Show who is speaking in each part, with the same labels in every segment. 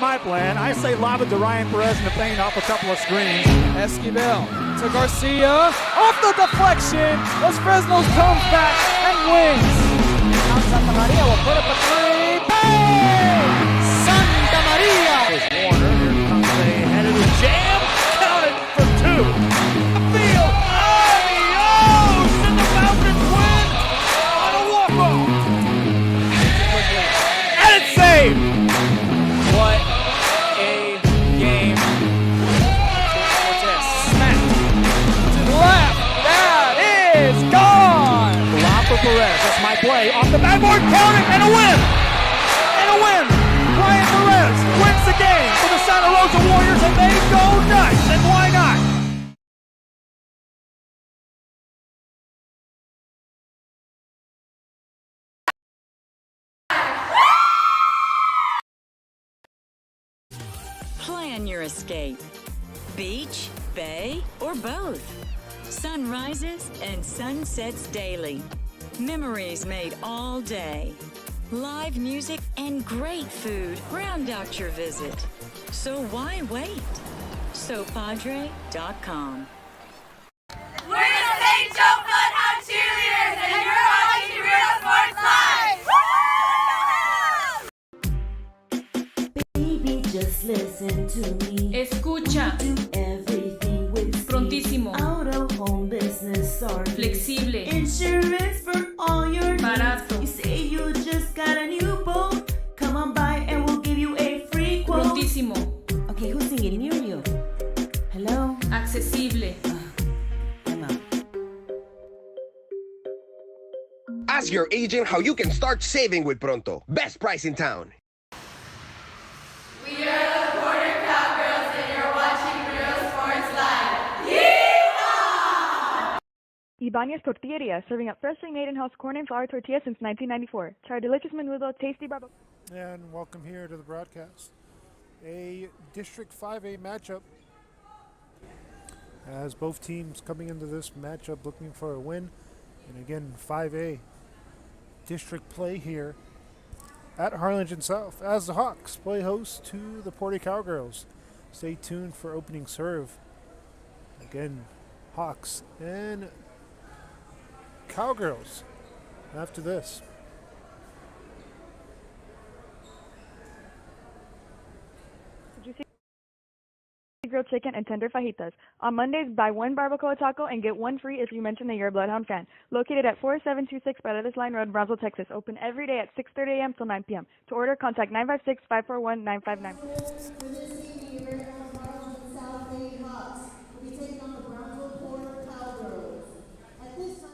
Speaker 1: my plan. I say lob it to Ryan Perez in the paint off a couple of screens.
Speaker 2: Esquivel to Garcia. Off the deflection. Los Fresnos comes back and wins. Now Santa Maria will put up a three. Bang! Santa Maria!
Speaker 1: Here's Warner. Here comes a headed jam. Counted for two. Field. Adios! And the Falcons win on a walk-off. And it's saved.
Speaker 2: What a game. Cortez smacked to the left. That is gone.
Speaker 1: Lob for Perez. That's my play. Off the backboard. Count it. And a win. And a win. Ryan Perez wins the game for the Santa Rosa Warriors, and they go nuts. And why not?
Speaker 3: Plan your escape. Beach, bay, or both. Sunrises and sunsets daily. Memories made all day. Live music and great food round out your visit. So why wait? SoPadre.com.
Speaker 4: We're the St. Joe Bloodhound Cheerleaders, and you're watching Real Sports Live!
Speaker 5: Baby, just listen to me.
Speaker 6: Escucha.
Speaker 5: Do everything with speed.
Speaker 6: Prontísimo.
Speaker 5: Out of home business or
Speaker 6: Flexible.
Speaker 5: insurance for all your
Speaker 6: Barato.
Speaker 5: needs. You say you just got a new boat. Come on by and we'll give you a free quote.
Speaker 6: Prontísimo.
Speaker 5: Okay, who's singing near you? Hello?
Speaker 6: Accesible.
Speaker 5: I'm out.
Speaker 7: Ask your agent how you can start saving with Pronto. Best price in town.
Speaker 4: We are the Porter Cowgirls, and you're watching Real Sports Live. Yeehaw!
Speaker 8: Ibanez Tortilleria, serving up freshly made in-house corn and flour tortillas since 1994. Try delicious menudo, tasty barbacoa.
Speaker 9: And welcome here to the broadcast. A District 5A matchup as both teams coming into this matchup looking for a win. And again, 5A district play here at Harlingen South as the Hawks play host to the Porter Cowgirls. Stay tuned for opening serve. Again, Hawks and Cowgirls after this.
Speaker 8: Did you see grilled chicken and tender fajitas? On Mondays, buy one barbacoa taco and get one free if you mention that you're a Bloodhound fan. Located at 4726 Paredes Line Road, Brownsville, Texas. Open every day at 6:30 a.m. till 9 p.m. To order, contact 956-541-9599.
Speaker 10: For this evening, your very own Harlingen South Bay Hawks will be taking on the Brownsville Porter Cowgirls. At this time,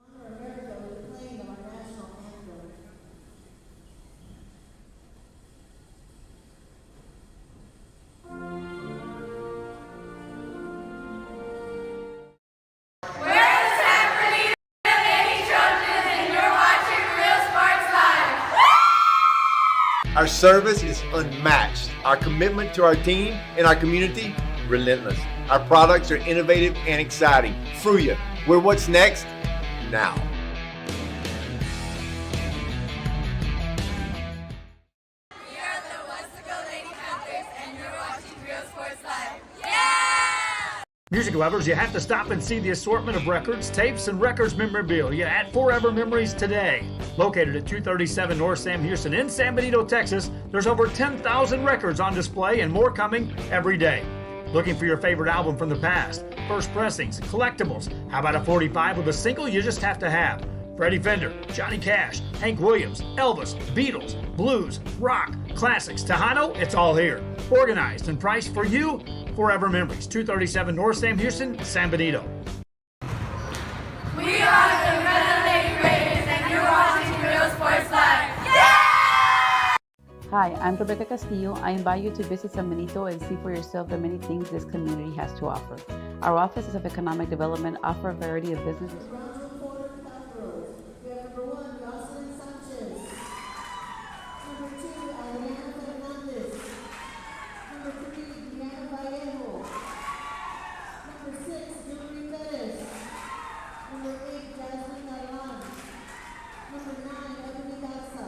Speaker 10: honor America with the playing of our national anthem.
Speaker 4: We're the San Bernardino Lady Trojans, and you're watching Real Sports Live.
Speaker 11: Our service is unmatched. Our commitment to our team and our community, relentless. Our products are innovative and exciting. Fruya, we're what's next now.
Speaker 4: We are the Westaco Lady Panthers, and you're watching Real Sports Live. Yeah!
Speaker 1: Music lovers, you have to stop and see the assortment of records, tapes, and records memorabilia at Forever Memories today. Located at 237 North Sam Houston in San Benito, Texas, there's over 10,000 records on display and more coming every day. Looking for your favorite album from the past, first pressings, collectibles. How about a 45 with a single you just have to have? Freddie Fender, Johnny Cash, Hank Williams, Elvis, Beatles, blues, rock, classics, Tejano, it's all here. Organized and priced for you. Forever Memories, 237 North Sam Houston, San Benito.
Speaker 4: We are the Red Lady Raiders, and you're watching Real Sports Live. Yeah!
Speaker 12: Hi, I'm Rebecca Castillo. I invite you to visit San Benito and see for yourself the many things this community has to offer. Our offices of economic development offer a variety of businesses.
Speaker 10: Brownsville Porter Cowgirls. We have number 1, Jocelyn Sanchez. Number 2, Adriana Fernandez. Number 3, Diana Vallejo. Number 6, Julie Perez. Number 8, Jasmine Galan. Number 9, Ebony Garza.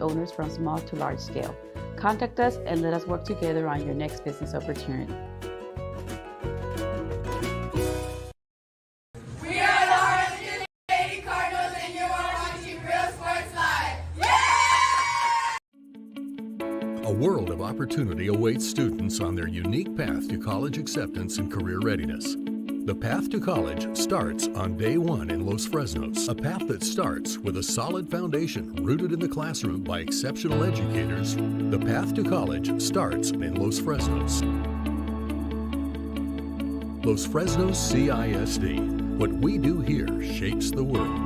Speaker 12: owners from small to large scale. Contact us and let us work together on your next business opportunity.
Speaker 4: We are the Harlingen Lady Cardinals, and you are watching Real Sports Live.
Speaker 6: A world of opportunity awaits students on their unique path to college acceptance and career readiness. The path to college starts on day one in Los Fresnos, a path that starts with a solid foundation rooted in the classroom by exceptional educators. The path to college starts in Los Fresnos. Los Fresnos CISD. What we do here shapes the world.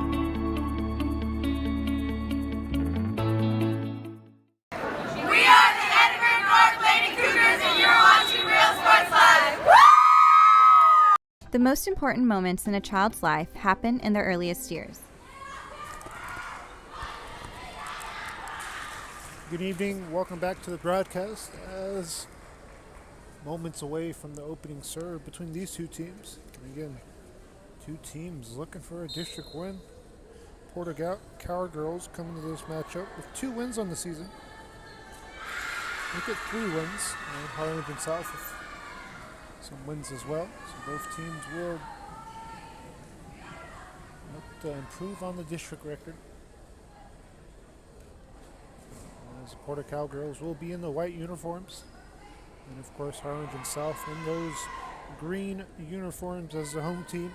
Speaker 4: We are the Edinburgh North Lady Cougars, and you're watching Real Sports Live.
Speaker 13: The most important moments in a child's life happen in their earliest years.
Speaker 9: Good evening. Welcome back to the broadcast. As moments away from the opening serve between these two teams. And again, two teams looking for a district win. Porter Cowgirls coming to this matchup with 2 wins on the season. Look at 3 wins. And Harlingen South with some wins as well. So both teams will look to improve on the district record. As the Porter Cowgirls will be in the white uniforms. And of course Harlingen South in those green uniforms as the home team.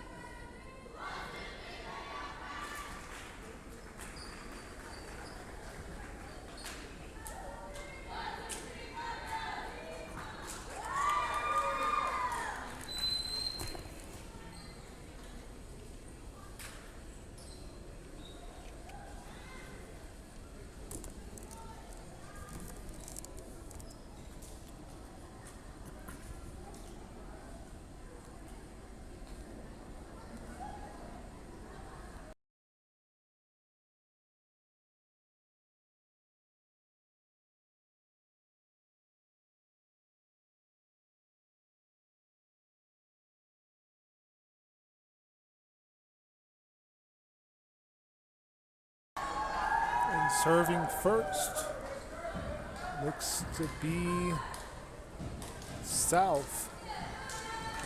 Speaker 9: And serving first looks to be South,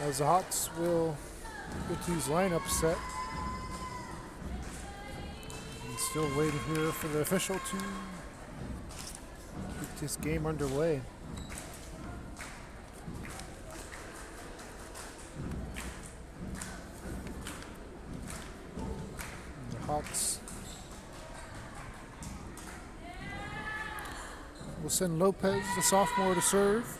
Speaker 9: as the Hawks will get these lineups set. And still waiting here for the official to get this game underway. And the Hawks will send Lopez, the sophomore, to serve.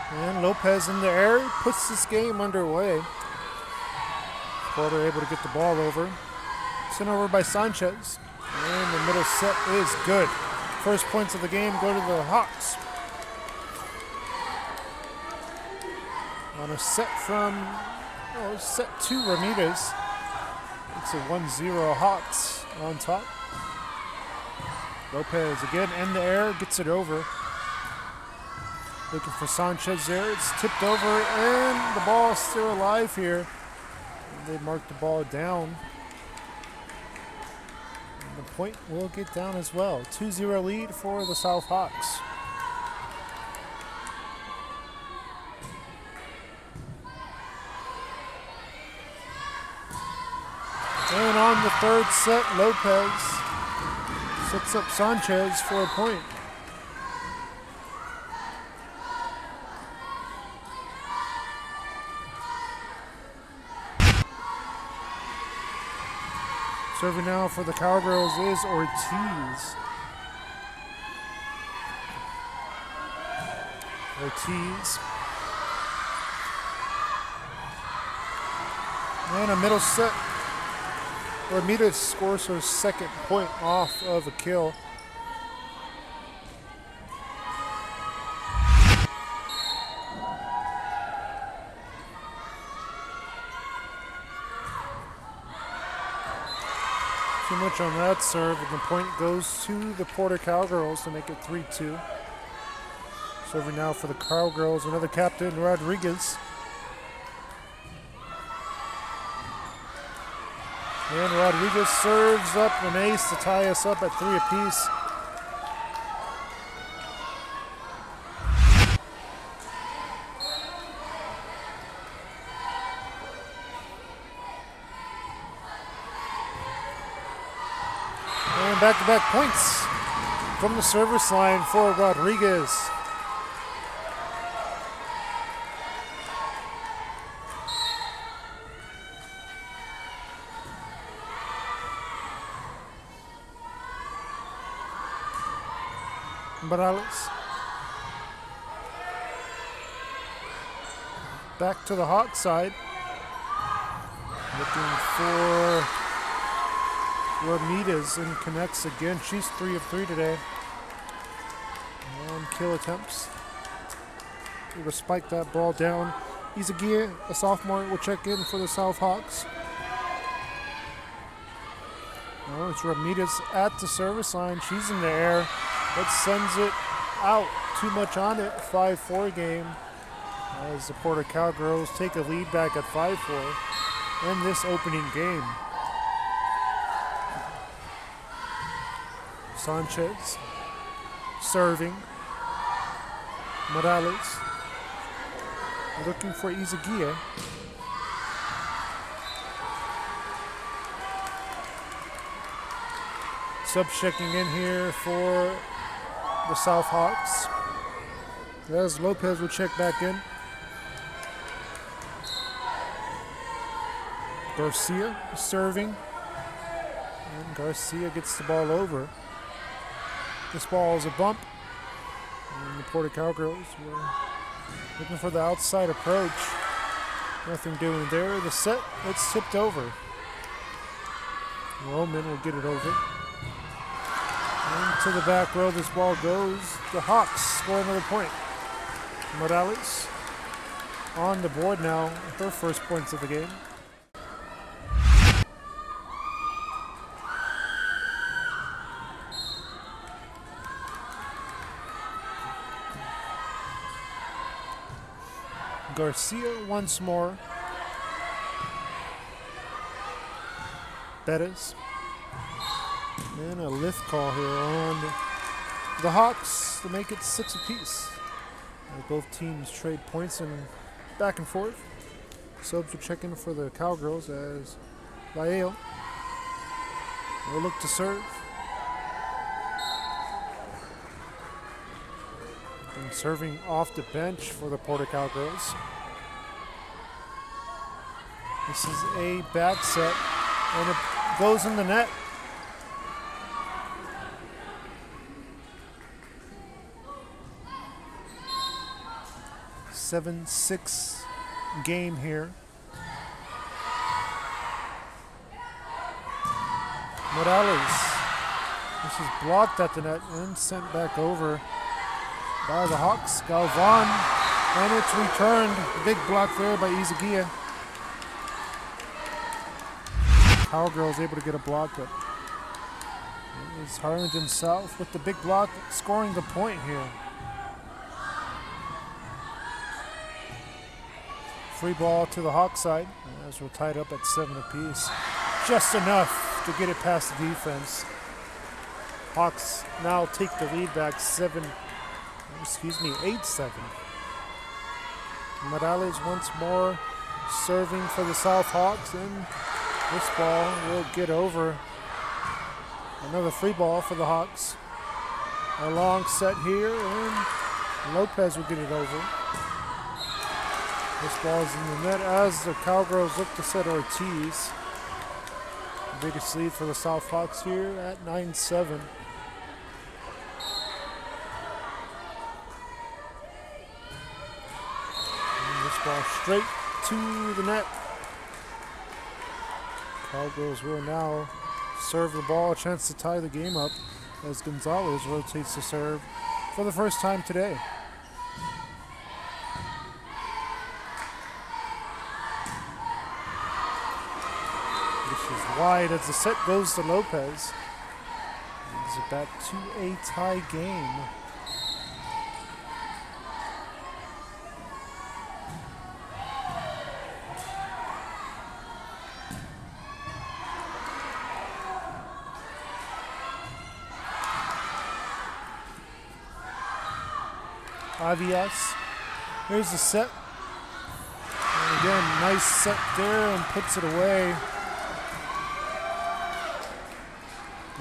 Speaker 9: And Lopez in the air puts this game underway. Porter able to get the ball over. Sent over by Sanchez. And the middle set is good. First points of the game go to the Hawks. On a set from set 2 Ramirez. It's a 1-0 Hawks on top. Lopez again in the air, gets it over. Looking for Sanchez there. It's tipped over and the ball is still alive here. And they mark the ball down. And the point will get down as well. 2-0 lead for the South Hawks. And on the third set, Lopez sets up Sanchez for a point. Serving now for the Cowgirls is Ortiz. And a middle set. Ramirez scores her second point off of a kill. Too much on that serve, and the point goes to the Porter Cowgirls to make it 3-2. Serving now for the Cowgirls, another captain, Rodriguez. And Rodriguez serves up an ace to tie us up at 3 apiece. And back-to-back points from the service line for Rodriguez. Morales. Back to the Hawk side. Looking for Ramirez and connects again. She's 3 of 3 today. And kill attempts. We're going to spike that ball down. Izagia, a sophomore, will check in for the South Hawks. Oh, it's Ramirez at the service line. She's in the air. That sends it out. Too much on it. 5-4 game. As the Porter Cowgirls take a lead back at 5-4 in this opening game. Sanchez serving. Morales looking for Izagia. Sub checking in here for the South Hawks. As Lopez will check back in. Garcia serving. And Garcia gets the ball over. This ball is a bump. And the Porter Cowgirls were looking for the outside approach. Nothing doing there. The set, it's tipped over. Roman will get it over. And to the back row this ball goes. The Hawks score another point. Morales on the board now. Her first points of the game. Garcia once more. Bettis. And a lift call here on the Hawks to make it 6 apiece. Both teams trade points and back and forth. Subs will check in for the Cowgirls as Lael will look to serve. And serving off the bench for the Porter Cowgirls. This is a back set, and it goes in the net. A 7-6 game here. Morales. This is blocked at the net and sent back over by the Hawks. Galvan, and it's returned. A big block there by Izagia. Cowgirls able to get a block, but it is Harlingen South with the big block scoring the point here. Free ball to the Hawk side as we're tied up at 7 apiece. Just enough to get it past the defense. Hawks now take the lead back 8-7. Morales once more serving for the South Hawks, and this ball will get over. Another free ball for the Hawks. A long set here, and Lopez will get it over. This ball is in the net as the Cowgirls look to set Ortiz. The biggest lead for the South Hawks here at 9-7. This ball straight to the net. Cowgirls will now serve the ball, a chance to tie the game up as Gonzalez rotates to serve for the first time today. This is wide as the set goes to Lopez. It's back to a tie game. Avias, here's the set. And again, nice set there and puts it away.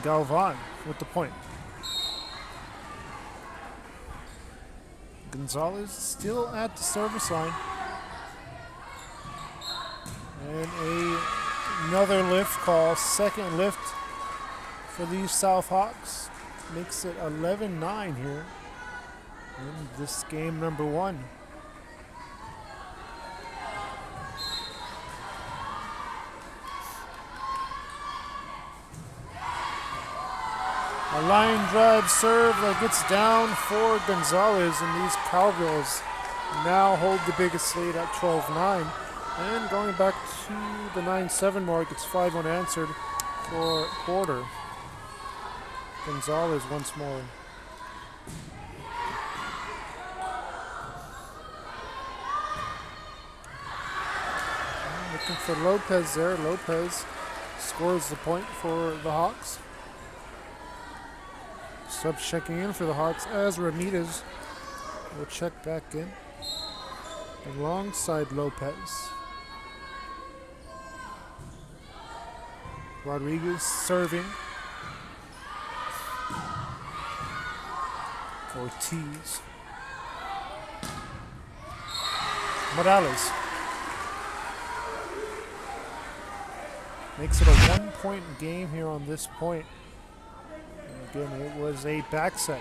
Speaker 9: Galvan with the point. Gonzalez still at the service line. And another lift call, second lift for these South Hawks. Makes it 11-9 here in this game number 1. A line drive serve that gets down for Gonzalez, and these Cowgirls now hold the biggest lead at 12-9. And going back to the 9-7 mark, it's 5 unanswered for Porter. Gonzalez once more. Looking for Lopez there. Lopez scores the point for the Hawks. Sub checking in for the Hawks as Ramirez will check back in alongside Lopez. Rodriguez serving. Ortiz. Morales. Makes it a 1-point game here on this point. And again, it was a back set.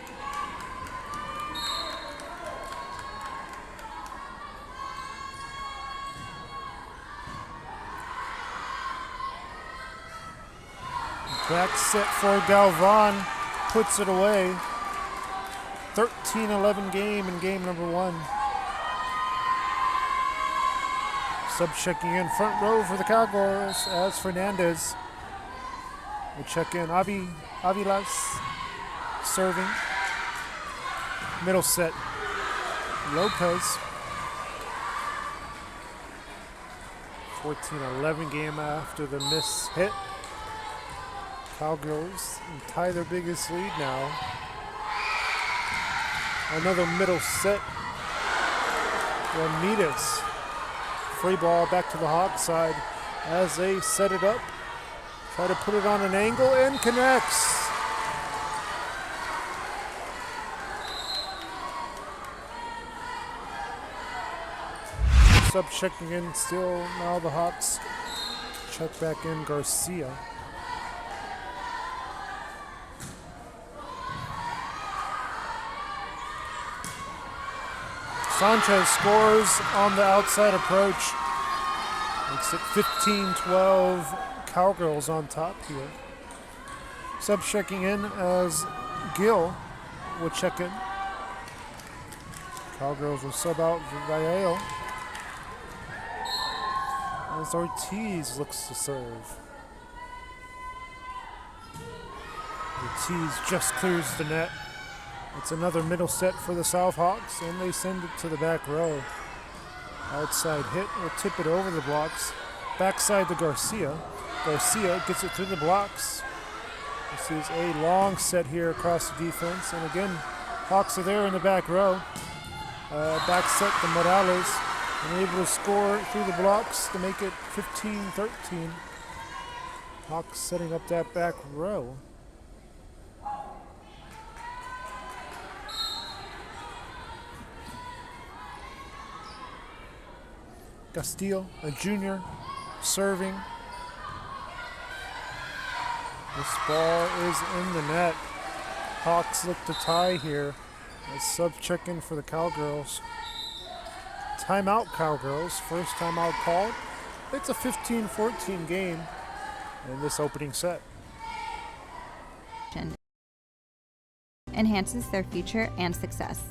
Speaker 9: Back set for Galvan, puts it away. 13-11 game in game number 1. Sub checking in front row for the Cowgirls as Fernandez will check in. Avilas serving. Middle set. Lopez. 14-11 game after the miss hit. Cowgirls tie their biggest lead now. Another middle set. Ramirez. Free ball back to the Hawk side as they set it up. Try to put it on an angle and connects. Sub checking in still. Now the Hawks check back in Garcia. Sanchez scores on the outside approach. Makes it 15-12. Cowgirls on top here. Sub checking in as Gill will check in. Cowgirls will sub out Vallejo as Ortiz looks to serve. Ortiz just clears the net. It's another middle set for the South Hawks, and they send it to the back row. Outside hit will tip it over the blocks. Backside to Garcia. Garcia gets it through the blocks. This is a long set here across the defense, and again, Hawks are there in the back row. Back set to Morales, and able to score through the blocks to make it 15-13. Hawks setting up that back row. Castillo, a junior, serving. This ball is in the net. Hawks look to tie here. A sub check in for the Cowgirls. Timeout Cowgirls, first timeout called. It's a 15-14 game in this opening set.
Speaker 13: Enhances their future and success.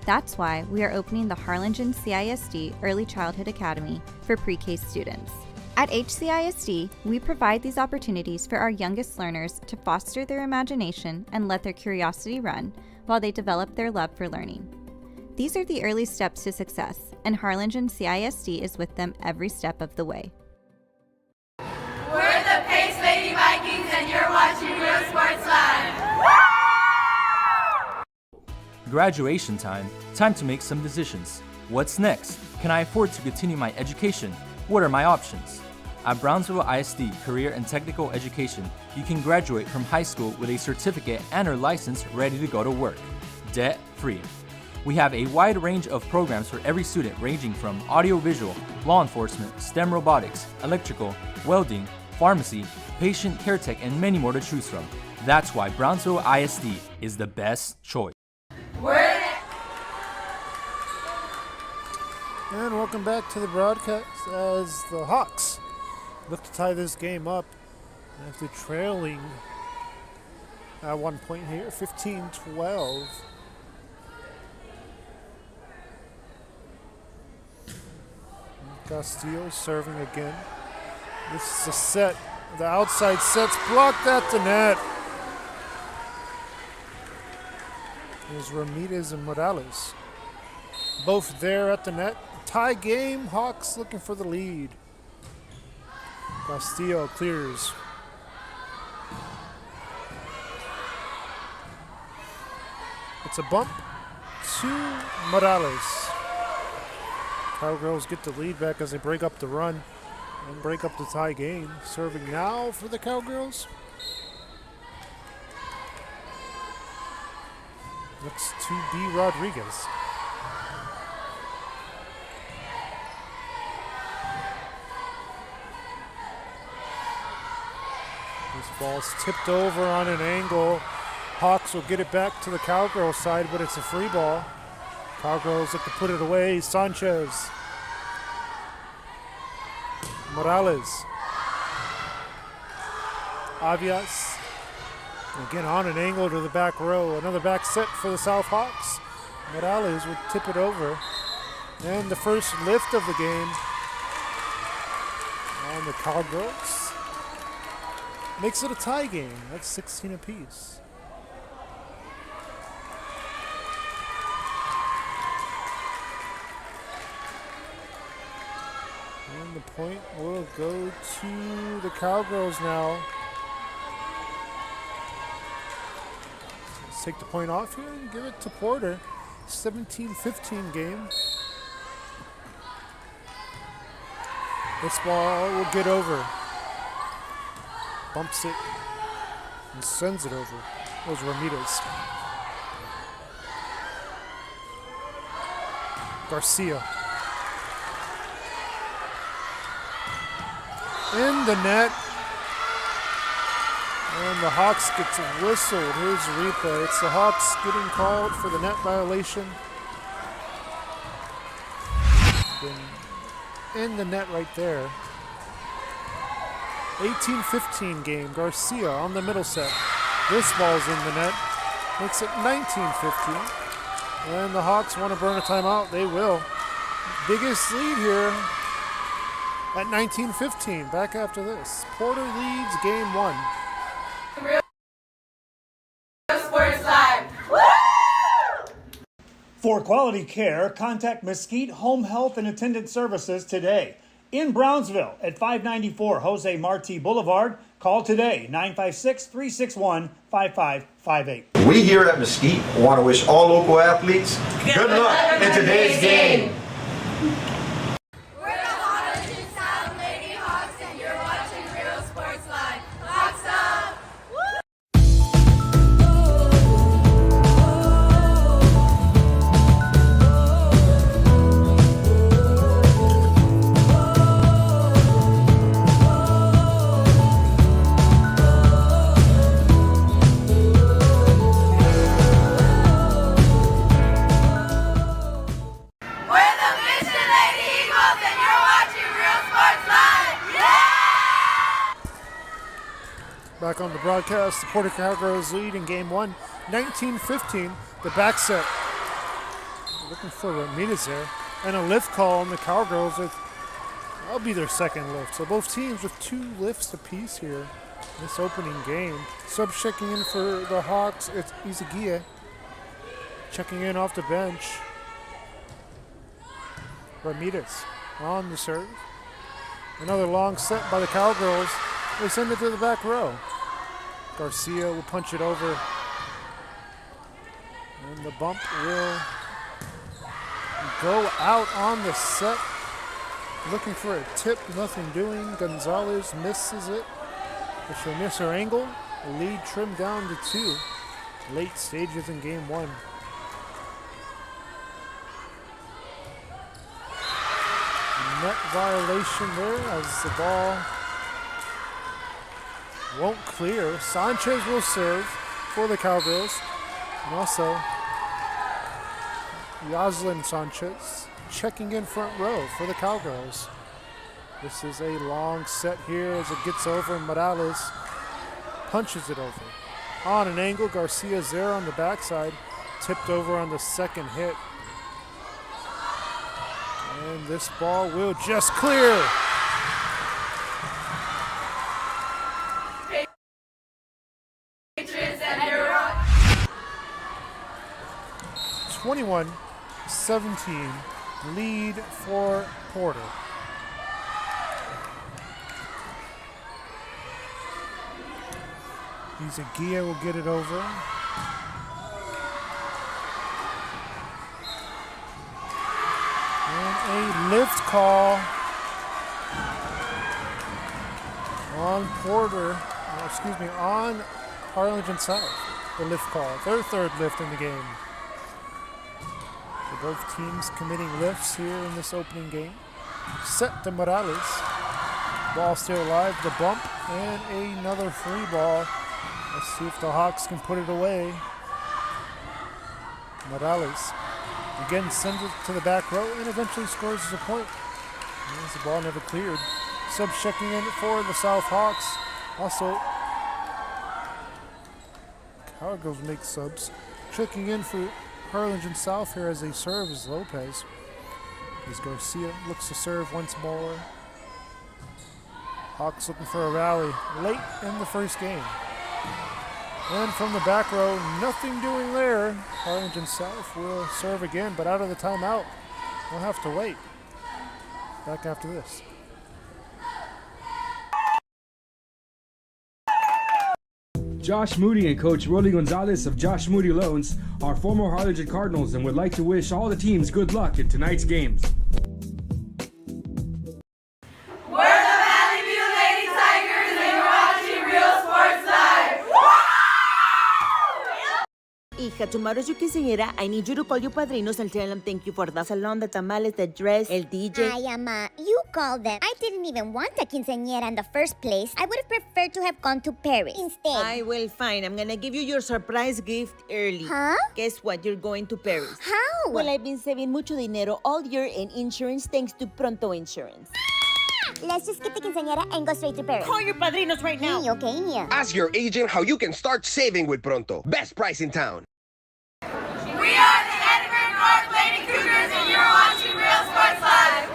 Speaker 13: That's why we are opening the Harlingen CISD Early Childhood Academy for pre-K students. At HCISD, we provide these opportunities for our youngest learners to foster their imagination and let their curiosity run while they develop their love for learning. These are the early steps to success, and Harlingen CISD is with them every step of the way.
Speaker 4: We're the Pace Lady Vikings, and you're watching Real Sports Live.
Speaker 14: Graduation time. Time to make some decisions. What's next? Can I afford to continue my education? What are my options? At Brownsville ISD Career and Technical Education, you can graduate from high school with a certificate and/or license ready to go to work, debt-free. We have a wide range of programs for every student ranging from audiovisual, law enforcement, STEM robotics, electrical, welding, pharmacy, patient care tech, and many more to choose from. That's why Brownsville ISD is the best choice.
Speaker 9: And welcome back to the broadcast as the Hawks look to tie this game up after trailing at 1 point here, 15-12. Castillo serving again. This is a set. The outside set's blocked at the net. There's Ramirez and Morales. Both there at the net. Tie game. Hawks looking for the lead. Castillo clears. It's a bump to Morales. Cowgirls get the lead back as they break up the run and break up the tie game. Serving now for the Cowgirls. Looks to be Rodriguez. This ball's tipped over on an angle. Hawks will get it back to the Cowgirls side, but it's a free ball. Cowgirls look to put it away. Sanchez. Morales. Avias. Again on an angle to the back row. Another back set for the South Hawks. Morales would tip it over. And the first lift of the game on the Cowgirls. Makes it a tie game. That's 16 apiece. And the point will go to the Cowgirls now. Let's take the point off here and give it to Porter. 17-15 game. This ball will get over. Bumps it and sends it over. That was Ramirez. Garcia. In the net. And the Hawks gets whistled. Here's the replay. It's the Hawks getting called for the net violation. In the net right there. 18-15 game. Garcia on the middle set. This ball's in the net. Makes it 19-15. And the Hawks want to burn a timeout. They will. Biggest lead here at 19-15. Back after this. Porter leads game one.
Speaker 4: Real Sports Live. Woo!
Speaker 1: For quality care, contact Mesquite Home Health and Attendant Services today. In Brownsville at 594 Jose Marti Boulevard. Call today, 956-361-5558.
Speaker 11: We here at Mesquite want to wish all local athletes good luck in today's game.
Speaker 4: We're the Harlingen South Lady Hawks, and you're watching Real Sports Live. Hawks up!
Speaker 9: Back on the broadcast, the Porter Cowgirls lead in game one, 19-15. The back set. Looking for Ramirez there. And a lift call on the Cowgirls with That'll be their second lift. So both teams with 2 lifts apiece here in this opening game. Sub checking in for the Hawks, it's Izaguirre. Checking in off the bench. Ramirez on the serve. Another long set by the Cowgirls. They send it to the back row. Garcia will punch it over. And the bump will go out on the set. Looking for a tip, nothing doing. Gonzalez misses it. But she'll miss her angle. The lead trimmed down to 2. Late stages in game 1. Net violation there as the ball won't clear. Sanchez will serve for the Cowgirls. And also Yoselin Sanchez checking in front row for the Cowgirls. This is a long set here as it gets over. Morales punches it over. On an angle, Garcia's there on the backside. Tipped over on the second hit. And this ball will just clear.
Speaker 4: Patriots and you're up.
Speaker 9: 21-17 lead for Porter. Izaguirre will get it over. And a lift call on Porter, on Harlingen South. The lift call, their third lift in the game. So both teams committing lifts here in this opening game. Set to Morales. Ball still alive, the bump, and another free ball. Let's see if the Hawks can put it away. Morales again sends it to the back row and eventually scores as a point. As the ball never cleared. Sub checking in for the South Hawks. Also, Cowgirls make subs. Checking in for Harlingen South here as they serve is Lopez. As Garcia looks to serve once more. Hawks looking for a rally late in the first game. And from the back row, nothing doing there. Harlingen South will serve again, but out of the timeout. We'll have to wait. Back after this.
Speaker 15: Josh Moody and Coach Rolly Gonzalez of Josh Moody Loans are former Harlingen Cardinals and would like to wish all the teams good luck in tonight's games.
Speaker 5: Hija, tomorrow's your quinceañera. I need you to call your padrinos and tell them thank you for the salon, the tamales, the dress, el DJ.
Speaker 16: Ay, Ama, you called them. I didn't even want a quinceañera in the first place. I would have preferred to have gone to Paris instead.
Speaker 5: I will, fine. I'm gonna give you your surprise gift early.
Speaker 16: Huh?
Speaker 5: Guess what? You're going to Paris.
Speaker 16: How?
Speaker 5: Well, I've been saving mucho dinero all year in insurance thanks to Pronto Insurance.
Speaker 16: Let's just get the quinceañera and go straight to Paris.
Speaker 5: Call your padrinos right now.
Speaker 16: Okay.
Speaker 7: Ask your agent how you can start saving with Pronto. Best price in town.
Speaker 4: We are the Edinburgh North Lady Cougars, and you're watching Real Sports Live.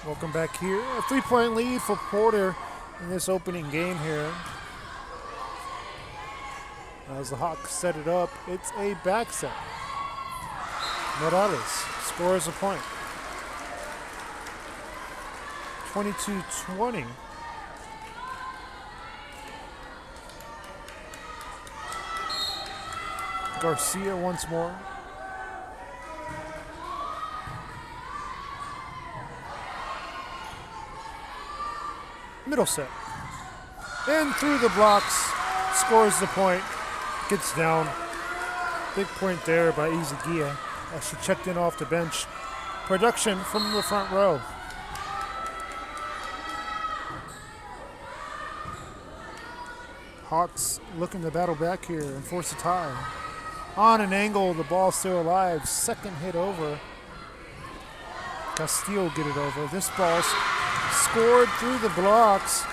Speaker 9: Welcome back here. A 3-point lead for Porter in this opening game here. As the Hawks set it up, it's a back set. Morales scores a point. 22-20. Garcia once more. Middle set. And through the blocks, scores the point, gets down. Big point there by Izaguirre as she checked in off the bench. Production from the front row. Hawks looking to battle back here and force a tie. On an angle, the ball still alive. Second hit over. Castillo get it over. This ball's scored through the blocks.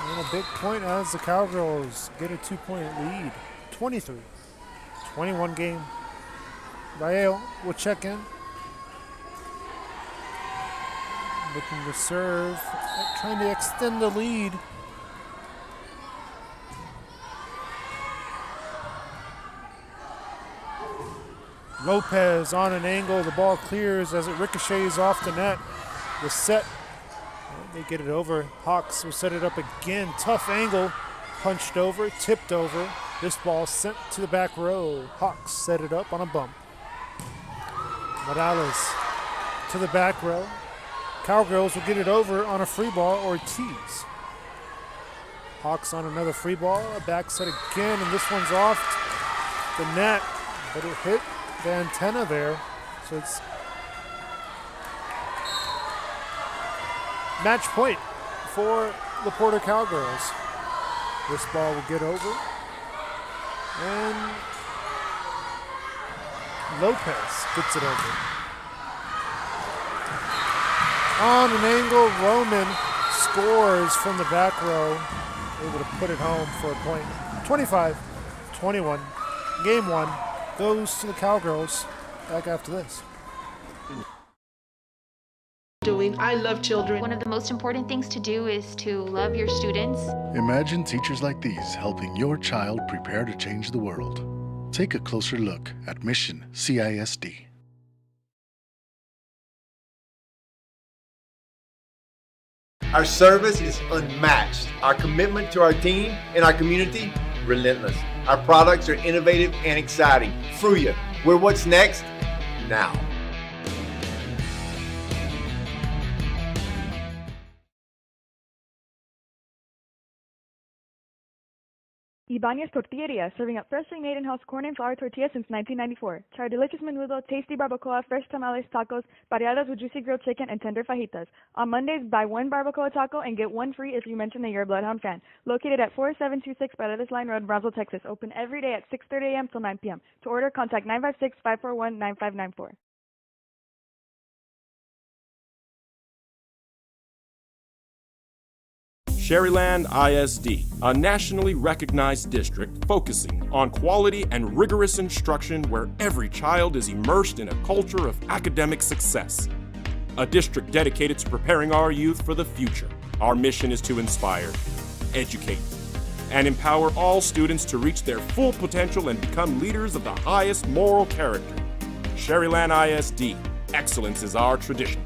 Speaker 9: And a big point as the Cowgirls get a 2-point lead. 23-21 game. Bael will check in. looking to serve, trying to extend the lead. Lopez on an angle, the ball clears as it ricochets off the net. The set, they get it over. Hawks will set it up again. Tough angle, punched over, tipped over. This ball sent to the back row. Hawks set it up on a bump. Morales to the back row. Cowgirls will get it over on a free ball. Ortiz. Hawks on another free ball. A back set again, and this one's off the net, but it hit the antenna there. So it's match point for the Porter Cowgirls. This ball will get over. And Lopez gets it over. On an angle, Roman scores from the back row. Able to put it home for a point. 25-21. Game one goes to the Cowgirls. Back after this.
Speaker 17: I love children. One of the most important things to do is to love your students.
Speaker 18: Imagine teachers like these helping your child prepare to change the world. Take a closer look at Mission CISD.
Speaker 11: Our service is unmatched. Our commitment to our team and our community, relentless. Our products are innovative and exciting. Fruya, we're what's next now.
Speaker 8: Ibanez Tortilleria, serving up freshly made in-house corn and flour tortillas since 1994. Try our delicious menudo, tasty barbacoa, fresh tamales, tacos, variadas with juicy grilled chicken, and tender fajitas. On Mondays, buy one barbacoa taco and get one free if you mention that you're a Bloodhound fan. Located at 4726 Paredes Line Road, Brownsville, Texas. Open every day at 6:30 a.m. till 9 p.m. To order, contact 956-541-9594.
Speaker 19: Sherryland ISD, a nationally recognized district focusing on quality and rigorous instruction where every child is immersed in a culture of academic success. A district dedicated to preparing our youth for the future. Our mission is to inspire, educate, and empower all students to reach their full potential and become leaders of the highest moral character. Sherryland ISD, excellence is our tradition.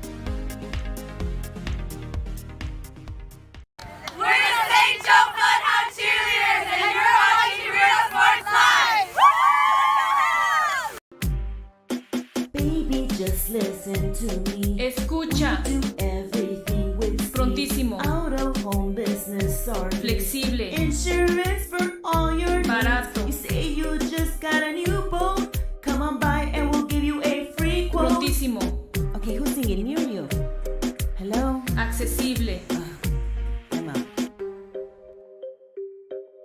Speaker 10: Listen to me.
Speaker 17: Escucha.
Speaker 10: Do everything with speed.
Speaker 17: Prontísimo.
Speaker 10: Out of home business or
Speaker 17: Flexible.
Speaker 10: Insurance for all your
Speaker 17: Barato.
Speaker 10: needs. You say you just got a new boat. Come on by and we'll give you a free quote.
Speaker 17: Prontísimo.
Speaker 5: Okay, who's singing? Me or you? Hello?
Speaker 17: Accesible.
Speaker 5: I'm out.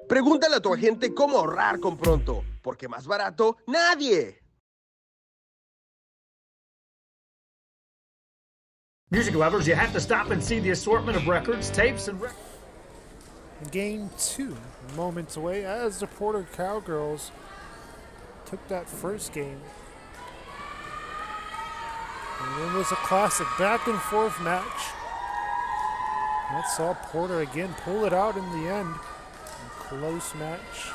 Speaker 7: Pregúntale a tu agente cómo ahorrar con Pronto, porque más barato, nadie.
Speaker 1: Music lovers, you have to stop and see the assortment of records, tapes, and records.
Speaker 9: Game two, moments away as the Porter Cowgirls took that first game. And it was a classic back and forth match. That saw Porter again pull it out in the end. A close match.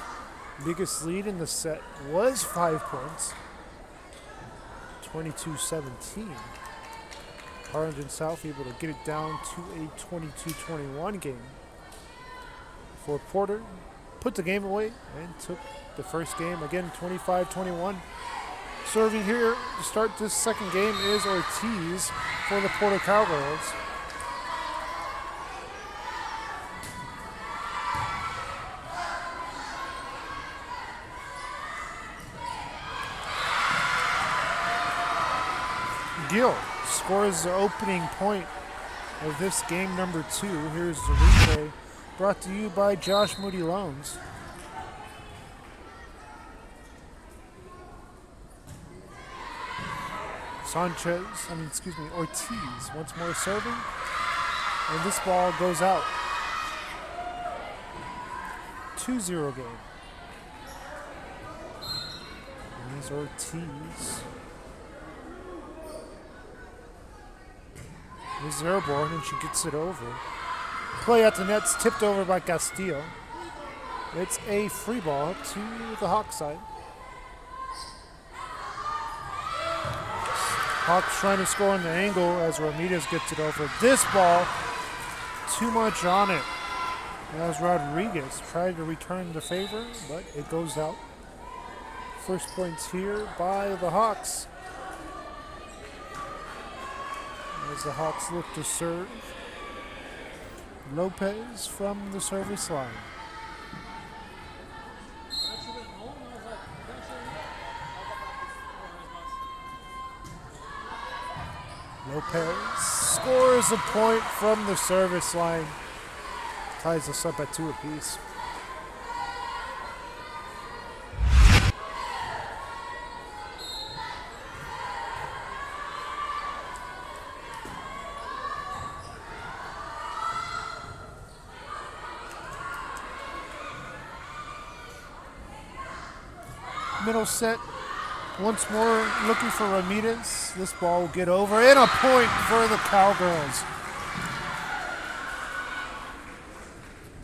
Speaker 9: Biggest lead in the set was 5 points. 22-17. Harlingen South able to get it down to a 22-21 game. For Porter, put the game away and took the first game again, 25-21. Serving here to start this second game is Ortiz for the Porter Cowgirls. Gill scores the opening point of this game number 2. Here's the replay brought to you by Josh Moody Loans. Ortiz once more serving. And this ball goes out. 2-0 game. And here's Ortiz. is airborne, and she gets it over. Play at the net's tipped over by Castillo. It's a free ball to the Hawks side. Hawks trying to score on the angle as Ramirez gets it over. This ball, too much on it. As Rodriguez tried to return the favor, but it goes out. First points here by the Hawks. As the Hawks look to serve. Lopez from the service line. Lopez scores a point from the service line. Ties us up at 2 apiece. Middle set, once more looking for Ramirez. This ball will get over, and a point for the Cowgirls.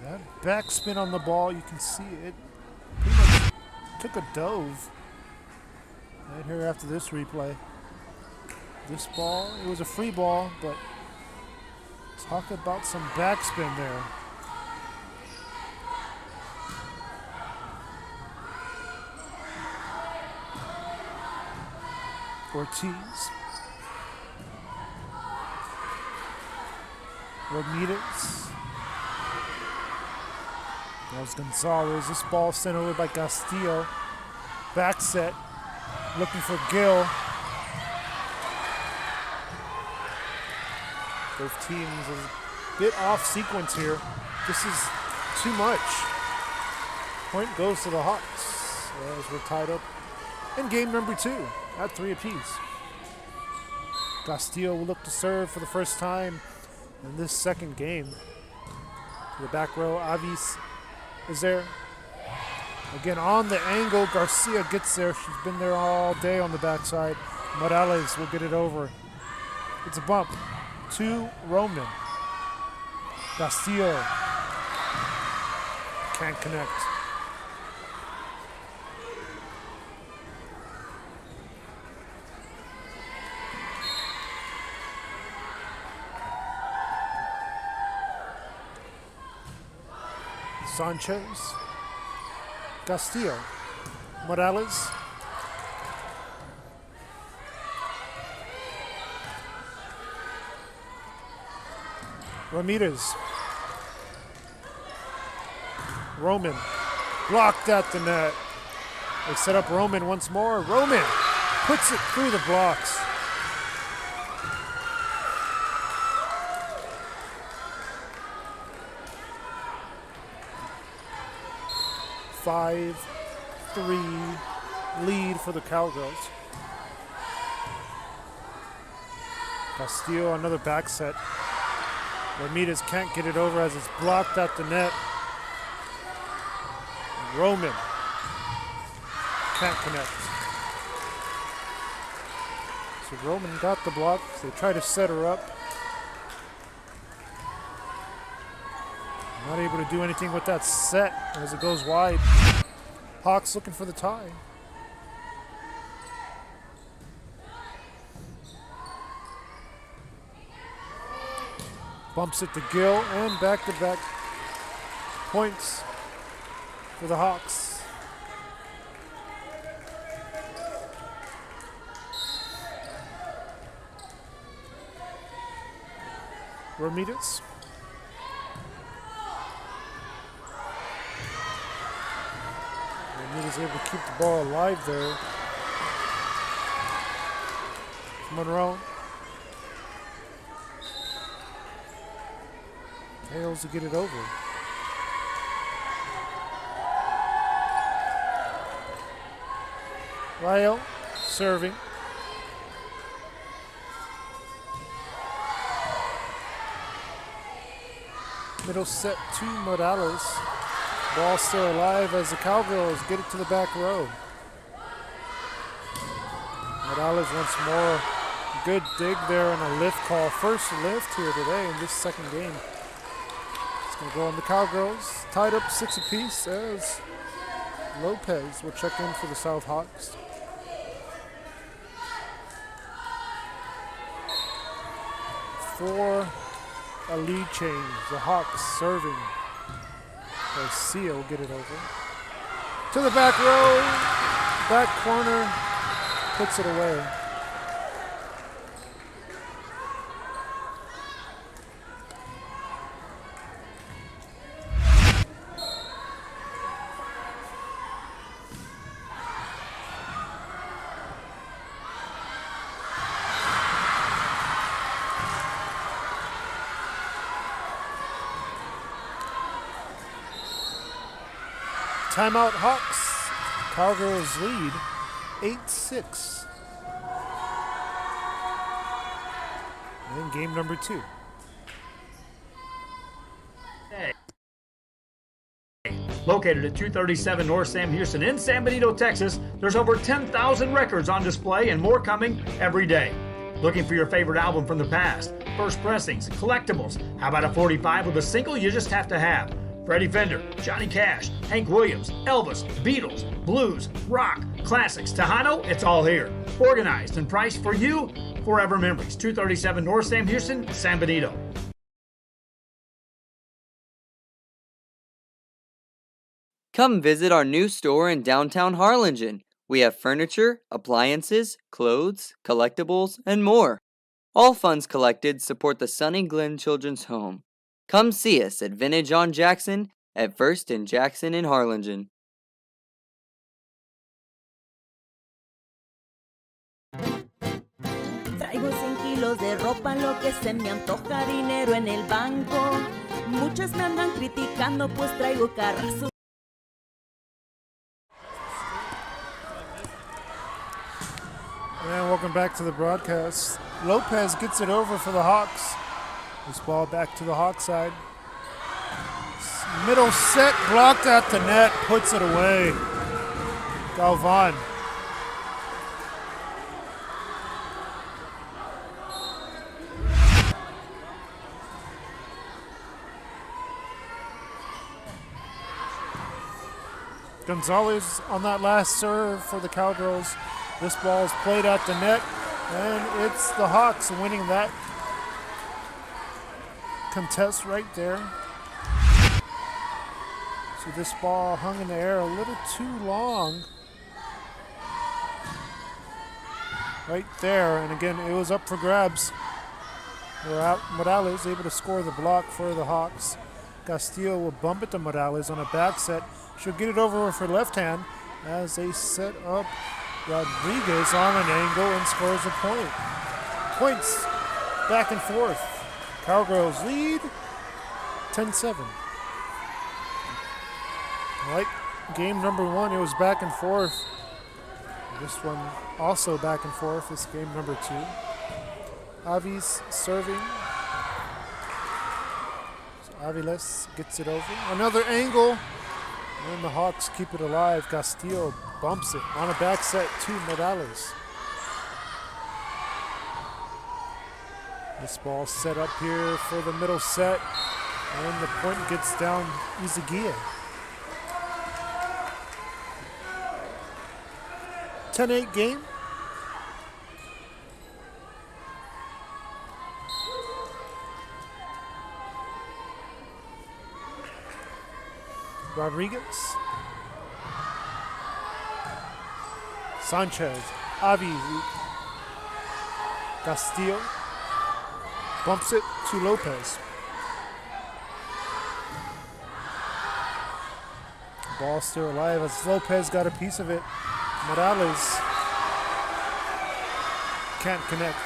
Speaker 9: That backspin on the ball, you can see it pretty much took a dove. Right here after this replay. This ball, it was a free ball, but talk about some backspin there. Ortiz. Ramirez. That was Gonzalez. This ball sent over by Castillo. Back set. Looking for Gill. Both teams a bit off sequence here. This is too much. Point goes to the Hawks as we're tied up in game number 2 at 3 apiece. Castillo will look to serve for the first time in this second game. To the back row, Avis is there. Again on the angle, Garcia gets there. She's been there all day on the backside. Morales will get it over. It's a bump to Roman. Castillo can't connect. Sanchez, Castillo, Morales, Ramirez, Roman, blocked at the net. They set up Roman once more. Roman puts it through the blocks. Five, 3 lead for the Cowgirls. Castillo, another back set. Ramirez can't get it over as it's blocked at the net. Roman can't connect. So Roman got the block. They try to set her up. Not able to do anything with that set as it goes wide. Hawks looking for the tie. Bumps it to Gill and back-to-back points for the Hawks. Ramirez. Ramirez able to keep the ball alive there. Monroe. Fails to get it over. Rael serving. Middle set to Morales. Ball still alive as the Cowgirls get it to the back row. Morales once more Good dig there and a lift call. First lift here today in this second game. It's going to go on the Cowgirls. Tied up 6 apiece as Lopez will check in for the South Hawks. For a lead change. The Hawks serving. Garcia will get it over. To the back row. Back corner. Puts it away. Timeout Hawks. Cowgirls lead 8-6. And game number 2.
Speaker 1: Located at 237 North Sam Houston in San Benito, Texas, there's over 10,000 records on display and more coming every day. Looking for your favorite album from the past, first pressings, collectibles. How about a 45 with a single you just have to have? Freddie Fender, Johnny Cash, Hank Williams, Elvis, Beatles, blues, rock, classics, Tejano, it's all here. Organized and priced for you. Forever Memories, 237 North Sam Houston, San Benito.
Speaker 20: Come visit our new store in downtown Harlingen. We have furniture, appliances, clothes, collectibles, and more. All funds collected support the Sunny Glen Children's Home. Come see us at Vintage on Jackson at First and Jackson in Harlingen.
Speaker 5: Traigo 100 kilos de ropa, lo que se me antoja, dinero en el banco. Muchos me andan criticando, pues traigo carrazo.
Speaker 9: And welcome back to the broadcast. Lopez gets it over for the Hawks. This ball back to the Hawk side. Middle set, blocked at the net, puts it away. Galvan. Gonzalez on that last serve for the Cowgirls. This ball is played at the net, and it's the Hawks winning that contest right there. So this ball hung in the air a little too long. Right there, and again, it was up for grabs. Morales able to score the block for the Hawks. Castillo will bump it to Morales on a back set. She'll get it over with her left hand as they set up Rodriguez on an angle and scores a point. Points back and forth. Cowgirls lead 10-7. Like game number 1, it was back and forth. This one also back and forth. This game number 2. Avi's serving. So Aviles gets it over. Another angle. And the Hawks keep it alive. Castillo bumps it on a back set to Morales. This ball set up here for the middle set. And the point gets down Izaguirre. 10-8 game. Rodriguez. Sanchez. Avi. Castillo. Bumps it to Lopez. Ball still alive as Lopez got a piece of it. Morales can't connect.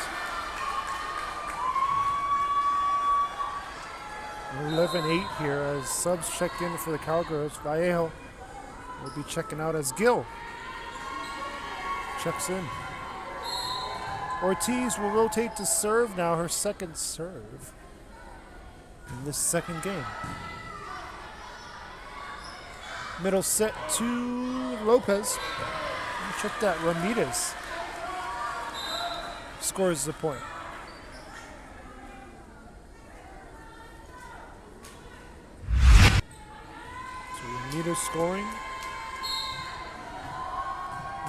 Speaker 9: 11-8 here as subs check in for the Cowgirls. Vallejo will be checking out as Gill checks in. Ortiz will rotate to serve now, her second serve in this second game. Middle set to Lopez. Check that, Ramirez. scores the point. So Unita's scoring.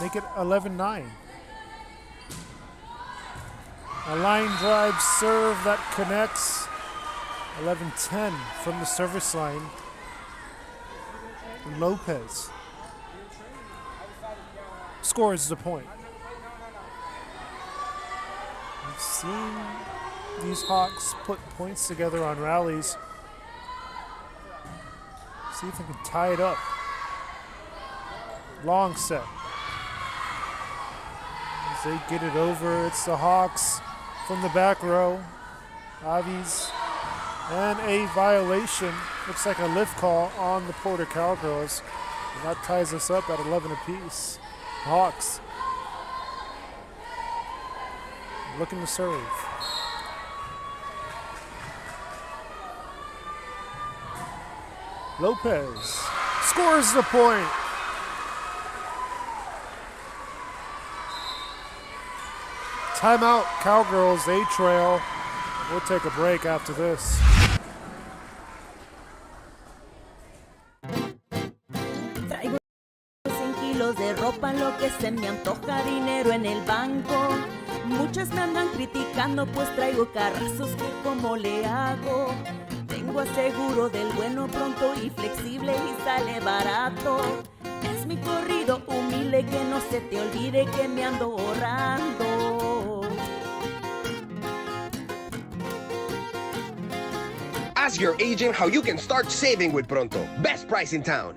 Speaker 9: Make it 11-9. A line drive serve that connects. 11-10 from the service line. Lopez scores the point. We've seen these Hawks put points together on rallies. See if we can tie it up. Long set. As they get it over, it's the Hawks from the back row. Avi's and a violation. Looks like a lift call on the Porter Cowgirls. And that ties us up at 11 apiece. Hawks looking to serve. Lopez scores the point. Timeout, Cowgirls, they trail. We'll take a break after this.
Speaker 5: Traigo 100 kilos de ropa, lo que se me antoja, dinero en el banco. Muchas me andan criticando, pues traigo carrazos que como le hago. Tengo aseguro del bueno, pronto y flexible y sale barato. Es mi corrido humilde, que no se te olvide que me ando ahorrando.
Speaker 7: Ask your agent how you can start saving with Pronto. Best price in town.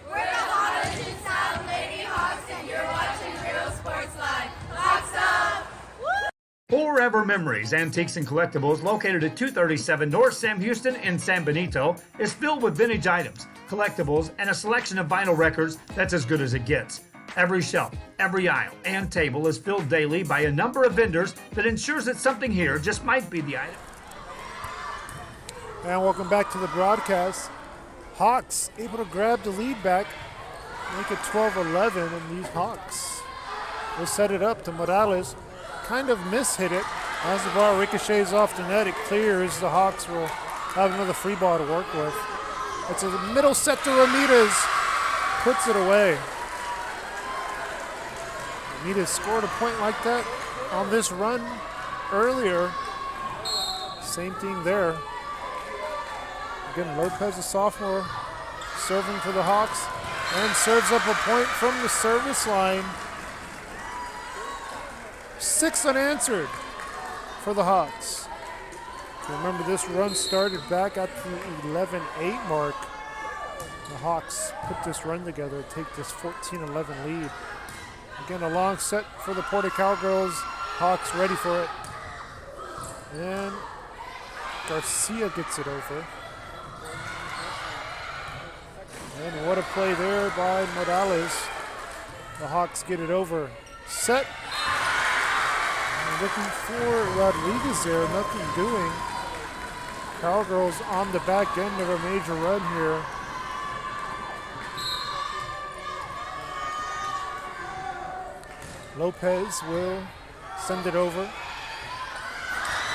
Speaker 4: We're the Harlingen South Lady Hawks, and you're watching Real Sports Live. Hawks up!
Speaker 1: Forever Memories, Antiques and Collectibles, located at 237 North Sam Houston in San Benito, is filled with vintage items, collectibles, and a selection of vinyl records that's as good as it gets. Every shelf, every aisle, and table is filled daily by a number of vendors that ensures that something here just might be the item.
Speaker 9: And welcome back to the broadcast. Hawks able to grab the lead back, make it 12-11, and these Hawks will set it up to Morales. Kind of mishit it. As the ball ricochets off the net, it clears. The Hawks will have another free ball to work with. It's a middle set to Ramirez. Puts it away. Ramirez scored a point like that on this run earlier. Same thing there. Again, Lopez, a sophomore, serving for the Hawks and serves up a point from the service line. 6 unanswered for the Hawks. Remember, this run started back at the 11-8 mark. The Hawks put this run together to take this 14-11 lead. Again, a long set for the Porter Cowgirls. Hawks ready for it. And Garcia gets it over. And what a play there by Morales. The Hawks get it over. Set. And looking for Rodriguez there, nothing doing. Cowgirls on the back end of a major run here. Lopez will send it over.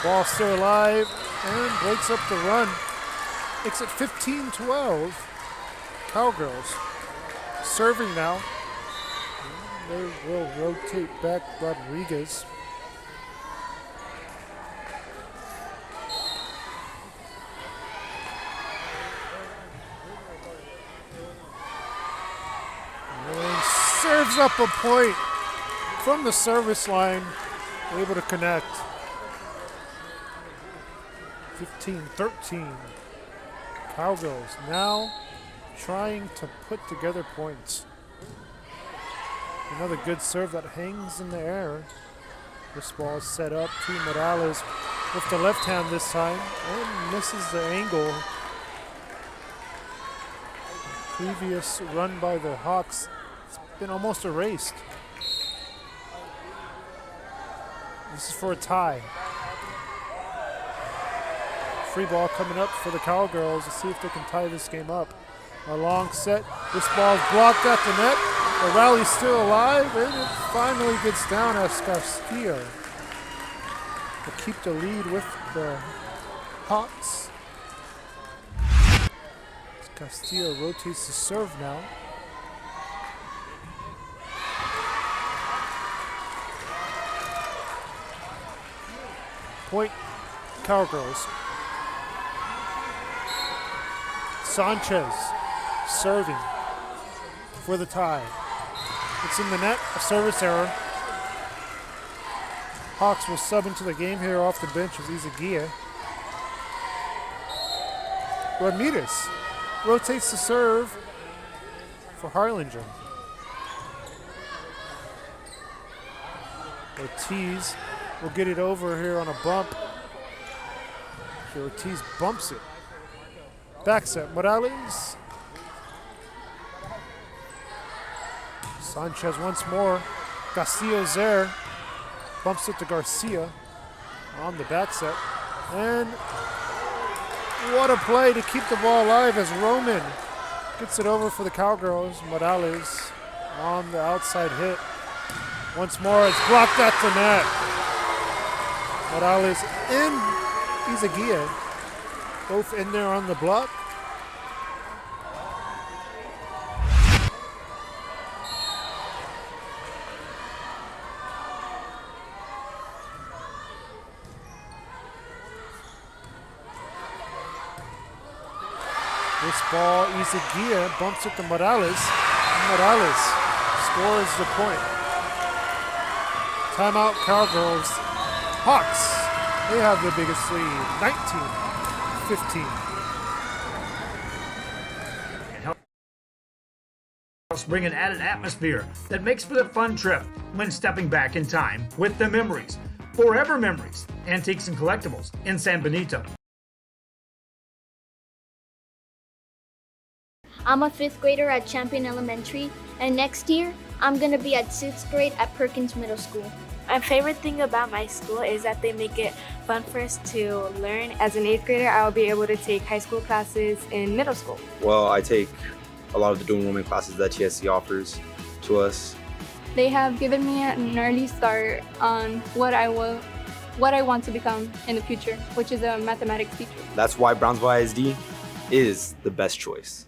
Speaker 9: Ball still alive and breaks up the run. Makes it 15-12. Cowgirls serving now. They will rotate back Rodriguez. And serves up a point from the service line, able to connect. 15-13. Cowgirls now trying to put together points. Another good serve that hangs in the air. This ball is set up to Morales with the left hand this time and misses the angle. Previous run by the Hawks has been almost erased. This is for a tie. Free ball coming up for the Cowgirls to see if they can tie this game up. A long set. This ball is blocked at the net. The rally's still alive, and it finally gets down as Garcia will keep the lead with the Hawks. Castillo rotates the serve now. Point, Cowgirls. Sanchez serving for the tie. It's in the net, a service error. Hawks will sub into the game here off the bench with Izaguirre. Ramirez rotates the serve for Harlingen. Ortiz will get it over here on a bump. Ortiz bumps it. Back set, Morales. Sanchez once more. Castillo's there. Bumps it to Garcia on the back set. And what a play to keep the ball alive as Roman gets it over for the Cowgirls. Morales on the outside hit. Once more, it's blocked at the net. Morales in Izaguirre, both in there on the block. This ball, Izaguirre bumps it to Morales. Morales scores the point. Timeout, Cowgirls. Hawks, they have the biggest lead, 19-15.
Speaker 1: It helps bring an added atmosphere that makes for the fun trip when stepping back in time with the memories. Forever Memories, Antiques and Collectibles in San Benito.
Speaker 21: I'm a 5th grader at Champion Elementary, and next year, I'm gonna be at 6th grade at Perkins Middle School.
Speaker 22: My favorite thing about my school is that they make it fun for us to learn. As an 8th grader, I will be able to take high school classes in middle school.
Speaker 23: Well, I take a lot of the dual enrollment classes that TSC offers to us.
Speaker 24: They have given me an early start on what I want to become in the future, which is a mathematics teacher.
Speaker 23: That's why Brownsville ISD is the best choice.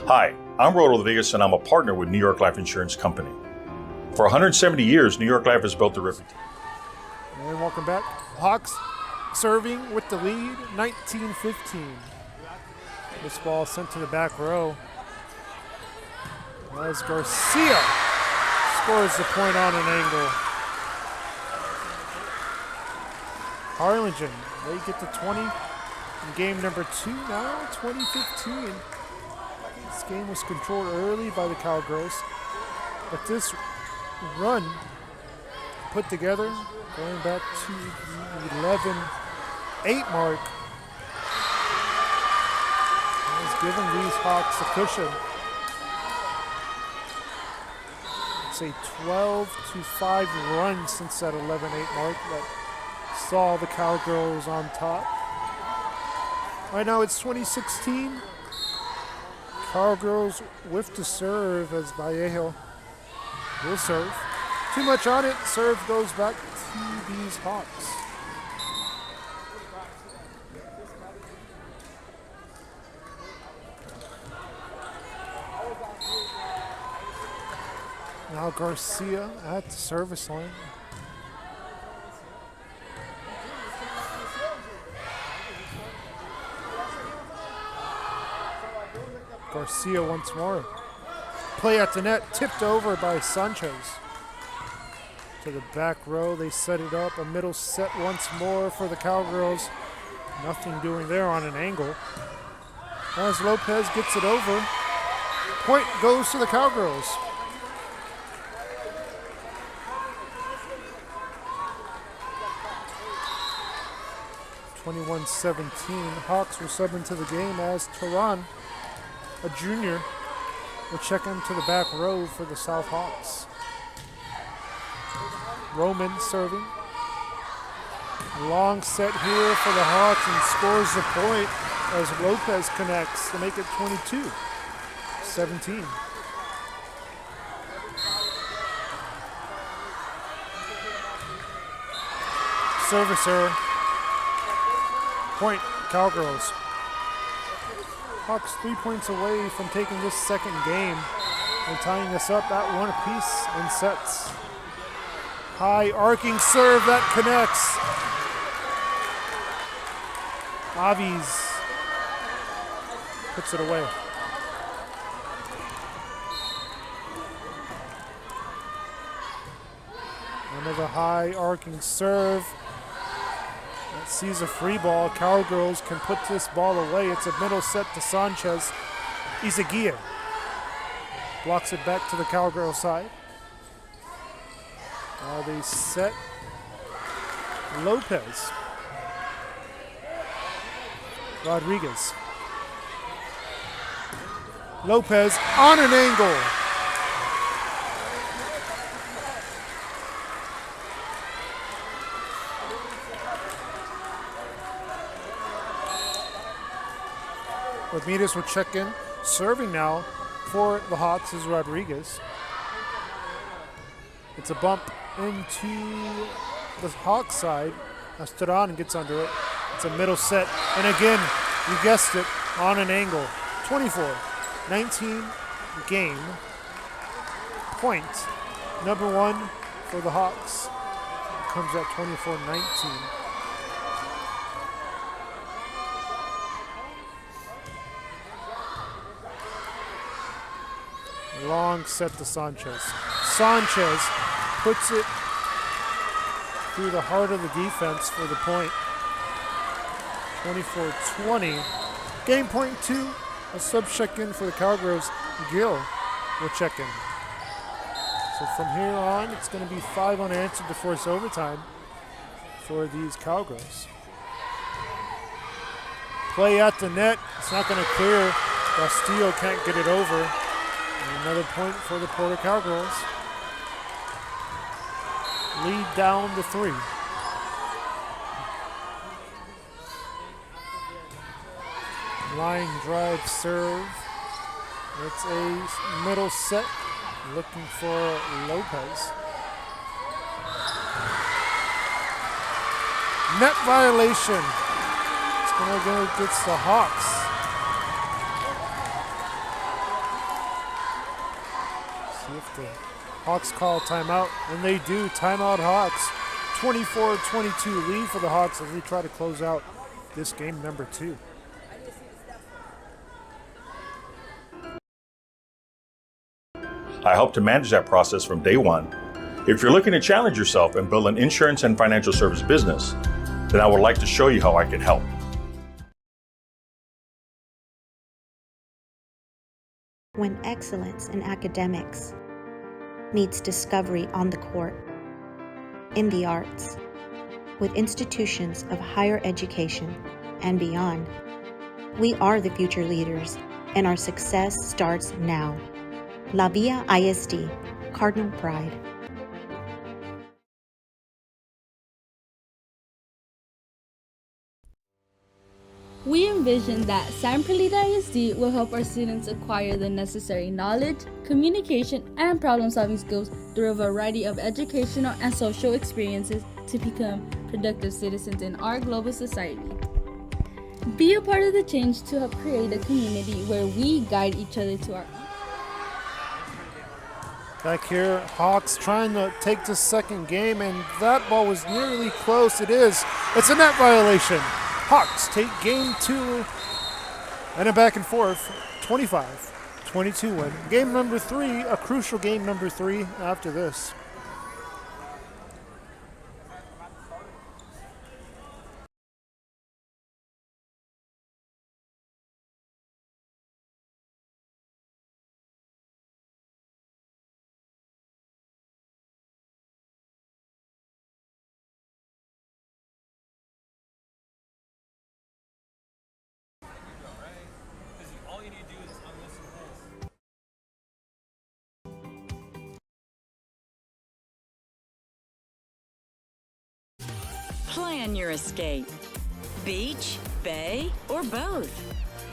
Speaker 25: Hi, I'm Rodo Rodriguez, and I'm a partner with New York Life Insurance Company. For 170 years, New York Life has built a reputation.
Speaker 9: And welcome back. Hawks serving with the lead, 19-15. This ball sent to the back row. As Garcia scores the point on an angle. Harlingen, they get to 20 in game number 2 now, 2015. This game was controlled early by the Cowgirls, but this run put together, going back to the 11-8 mark, has given these Hawks a cushion. It's a 12-5 run since that 11-8 mark that saw the Cowgirls on top. Right now it's 2016. Cowgirls with the serve as Vallejo will serve. Too much on it. Serve goes back to these Hawks. Now Garcia at the service line. Garcia once more. Play at the net, tipped over by Sanchez. To the back row, they set it up. A middle set once more for the Cowgirls. Nothing doing there on an angle. As Lopez gets it over, point goes to the Cowgirls. (21-17). Hawks will sub into the game as Tehran, a junior, will check into the back row for the South Hawks. Roman serving. Long set here for the Hawks and scores the point as Lopez connects to make it 22-17. service error. Point, Cowgirls. Hawks 3 points away from taking this second game and tying us up at 1 apiece in sets. High arcing serve that connects. Avi's puts it away. Another high arcing serve. That sees a free ball. Cowgirls can put this ball away. It's a middle set to Sanchez. Izaguirre blocks it back to the Cowgirl side. Now they set Lopez. Rodriguez. Lopez on an angle. Ramirez will check in. Serving now for the Hawks is Rodriguez. It's a bump into the Hawks side. Esteran gets under it. It's a middle set. And again, you guessed it, on an angle. 24-19 game. Point number 1 for the Hawks. It comes at 24-19. Long set to Sanchez. Sanchez puts it through the heart of the defense for the point. 24-20. Game point 2. A sub check-in for the Cowgirls. Gill will check in. So from here on, it's going to be 5 unanswered to force overtime for these Cowgirls. Play at the net. It's not going to clear. Castillo can't get it over. And another point for the Porter Cowgirls. Lead down to 3. Line drive serve. It's a middle set. Looking for Lopez. Net violation. It's going to go against the Hawks. See if the Hawks call timeout, and they do. Timeout Hawks. 24-22 lead for the Hawks as we try to close out this game number 2.
Speaker 25: I help to manage that process from day one. If you're looking to challenge yourself and build an insurance and financial service business, then I would like to show you how I can help.
Speaker 2: When excellence in academics meets discovery on the court, in the arts, with institutions of higher education and beyond, we are the future leaders, and our success starts now. La Villa ISD, Cardinal Pride.
Speaker 3: We envision that San Perlita ISD will help our students acquire the necessary knowledge, communication, and problem-solving skills through a variety of educational and social experiences to become productive citizens in our global society. Be a part of the change to help create a community where we guide each other to our
Speaker 9: Back here, Hawks trying to take the second game, and that ball was nearly close. It is. It's a net violation. Hawks take game 2 and a back and forth, 25-22 win. Game number 3, a crucial game number 3 after this.
Speaker 6: Plan your escape. Beach, bay, or both.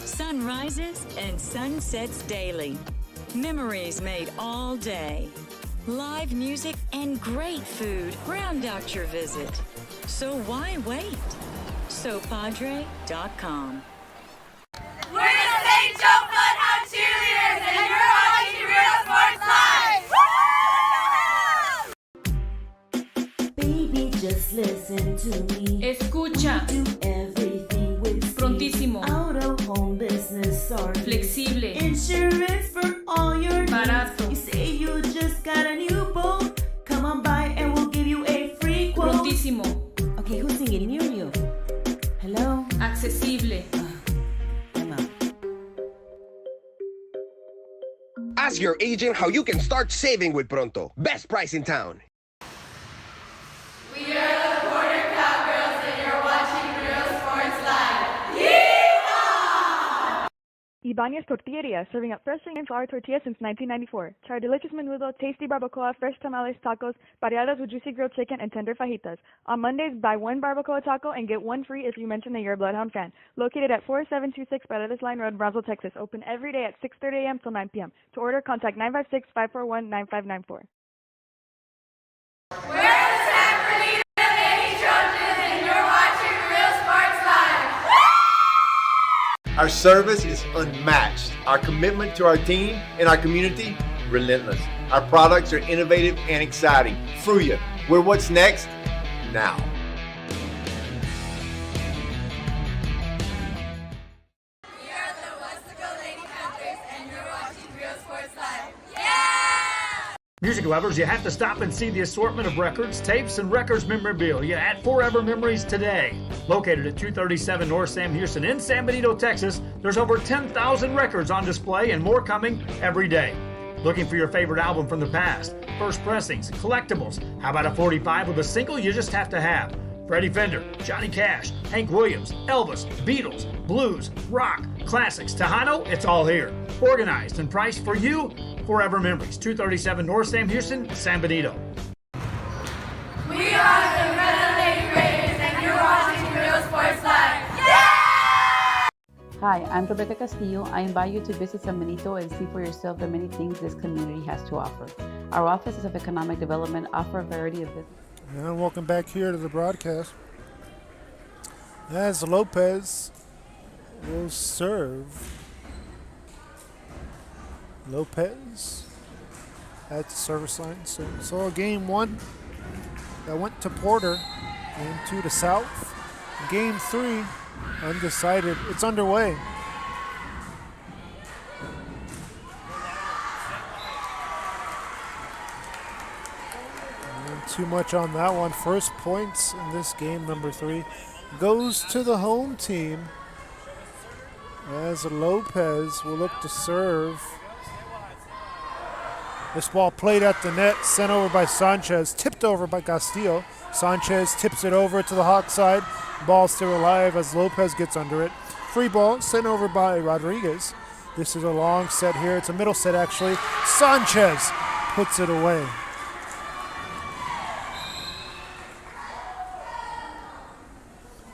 Speaker 6: Sunrises and sunsets daily. Memories made all day. Live music and great food round out your visit. So why wait? SoPadre.com.
Speaker 4: We're the St. Joe Bloodhound Cheerleaders, and you're watching Real Sports Live!
Speaker 5: Baby, just listen to me.
Speaker 12: Escucha.
Speaker 5: We do everything with speed.
Speaker 12: Prontísimo.
Speaker 5: Out of home business or
Speaker 12: Flexible.
Speaker 5: insurance for all your
Speaker 12: Barato.
Speaker 5: needs. You say you just got a new boat. Come on by and we'll give you a free quote.
Speaker 12: Prontísimo.
Speaker 5: Okay, who's singing near you? Hello?
Speaker 12: Accesible.
Speaker 7: Ask your agent how you can start saving with Pronto. Best price in town.
Speaker 4: We are the Border Cowgirls, and you're watching Real Sports Live. Yeehaw!
Speaker 8: Ibanez Tortilleria, serving up freshly and flour tortillas since 1994. Try our delicious menudo, tasty barbacoa, fresh tamales, tacos, variadas with juicy grilled chicken, and tender fajitas. On Mondays, buy one barbacoa taco and get one free if you mention that you're a Bloodhound fan. Located at 4726 Paredes Line Road, Brownsville, Texas. Open every day at 6:30 a.m. till 9 p.m. To order, contact 956-541-9594.
Speaker 4: We're the Sanford Lady Trojans, and you're watching Real Sports Live.
Speaker 11: Our service is unmatched. Our commitment to our team and our community, relentless. Our products are innovative and exciting. Fruya, we're what's next now.
Speaker 4: We are the Westaco Lady Panthers, and you're watching Real Sports Live. Yeah!
Speaker 1: Music lovers, you have to stop and see the assortment of records, tapes, and records memorabilia at Forever Memories today. Located at 237 North Sam Houston in San Benito, Texas, there's over 10,000 records on display and more coming every day. Looking for your favorite album from the past, first pressings, collectibles? How about a 45 with a single you just have to have? Freddie Fender, Johnny Cash, Hank Williams, Elvis, Beatles, blues, rock, classics, Tejano, it's all here. Organized and priced for you. Forever Memories, 237 North Sam Houston, San Benito.
Speaker 4: We are the Red Lady Raiders, and you're watching Real Sports Live. Yeah!
Speaker 13: Hi, I'm Rebecca Castillo. I invite you to visit San Benito and see for yourself the many things this community has to offer. Our offices of economic development offer a variety of business.
Speaker 9: And welcome back here to the broadcast. As Lopez will serve. Lopez at the service line. So game one that went to Porter. Game two to South. Game three undecided. It's underway. Too much on that one. First points in this game, number 3, goes to the home team as Lopez will look to serve. This ball played at the net, sent over by Sanchez, tipped over by Castillo. Sanchez tips it over to the Hawk side. Ball still alive as Lopez gets under it. Free ball sent over by Rodriguez. This is a long set here. It's a middle set actually. Sanchez puts it away.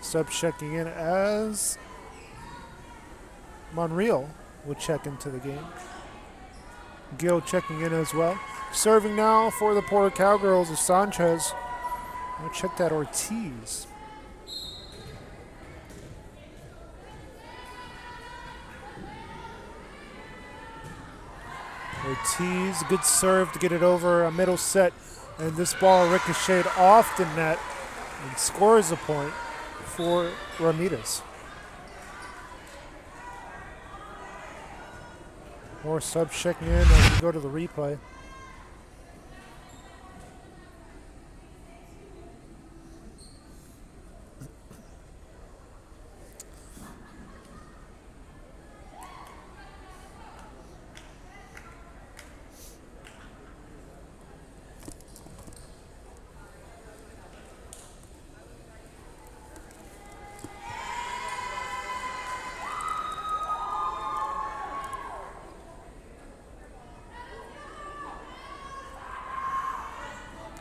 Speaker 9: Sub checking in as Monreal will check into the game. Gill checking in as well. Serving now for the Porter Cowgirls is Sanchez. I'll check that Ortiz. Ortiz, good serve to get it over a middle set. And this ball ricocheted off the net and scores a point for Ramirez. More subs checking in as we go to the replay.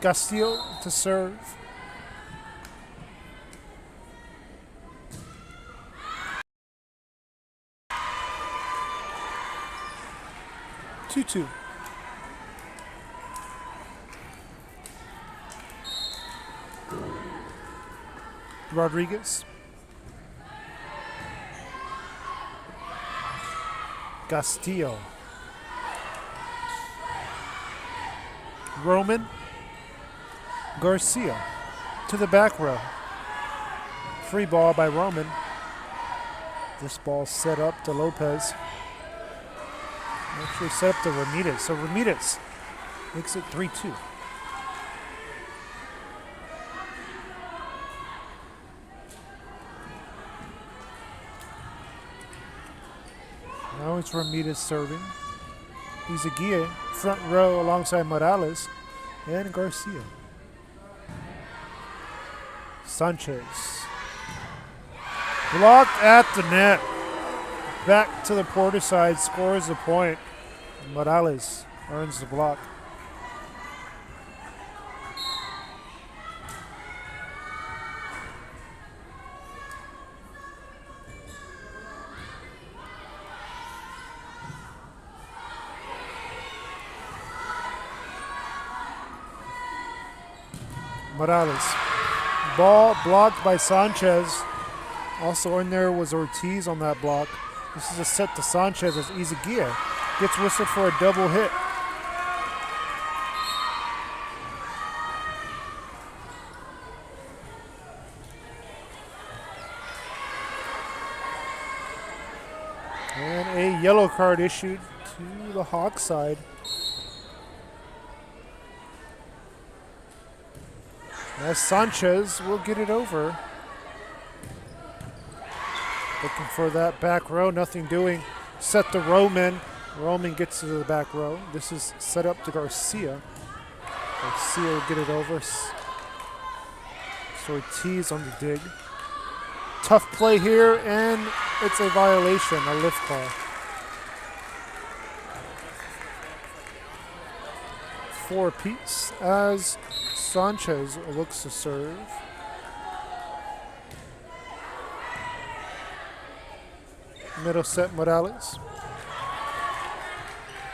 Speaker 9: Castillo to serve. Two. Rodriguez. Castillo. Roman. Garcia to the back row. Free ball by Roman. This ball set up to Lopez. Actually set up to Ramirez. So Ramirez makes it 3-2. Now it's Ramirez serving. Izaguirre, front row alongside Morales and Garcia. Sanchez. Blocked at the net. Back to the Porter side, scores the point. Morales earns the block. Morales. Ball blocked by Sanchez. Also in there was Ortiz on that block. This is a set to Sanchez as Izaguirre gets whistled for a double hit. And a yellow card issued to the Hawks side. As Sanchez will get it over. Looking for that back row, nothing doing. Set to Roman. Roman gets to the back row. This is set up to Garcia. Garcia will get it over. So Ortiz on the dig. Tough play here, and it's a violation, a lift call. For a piece as Sanchez looks to serve. Middle set Morales.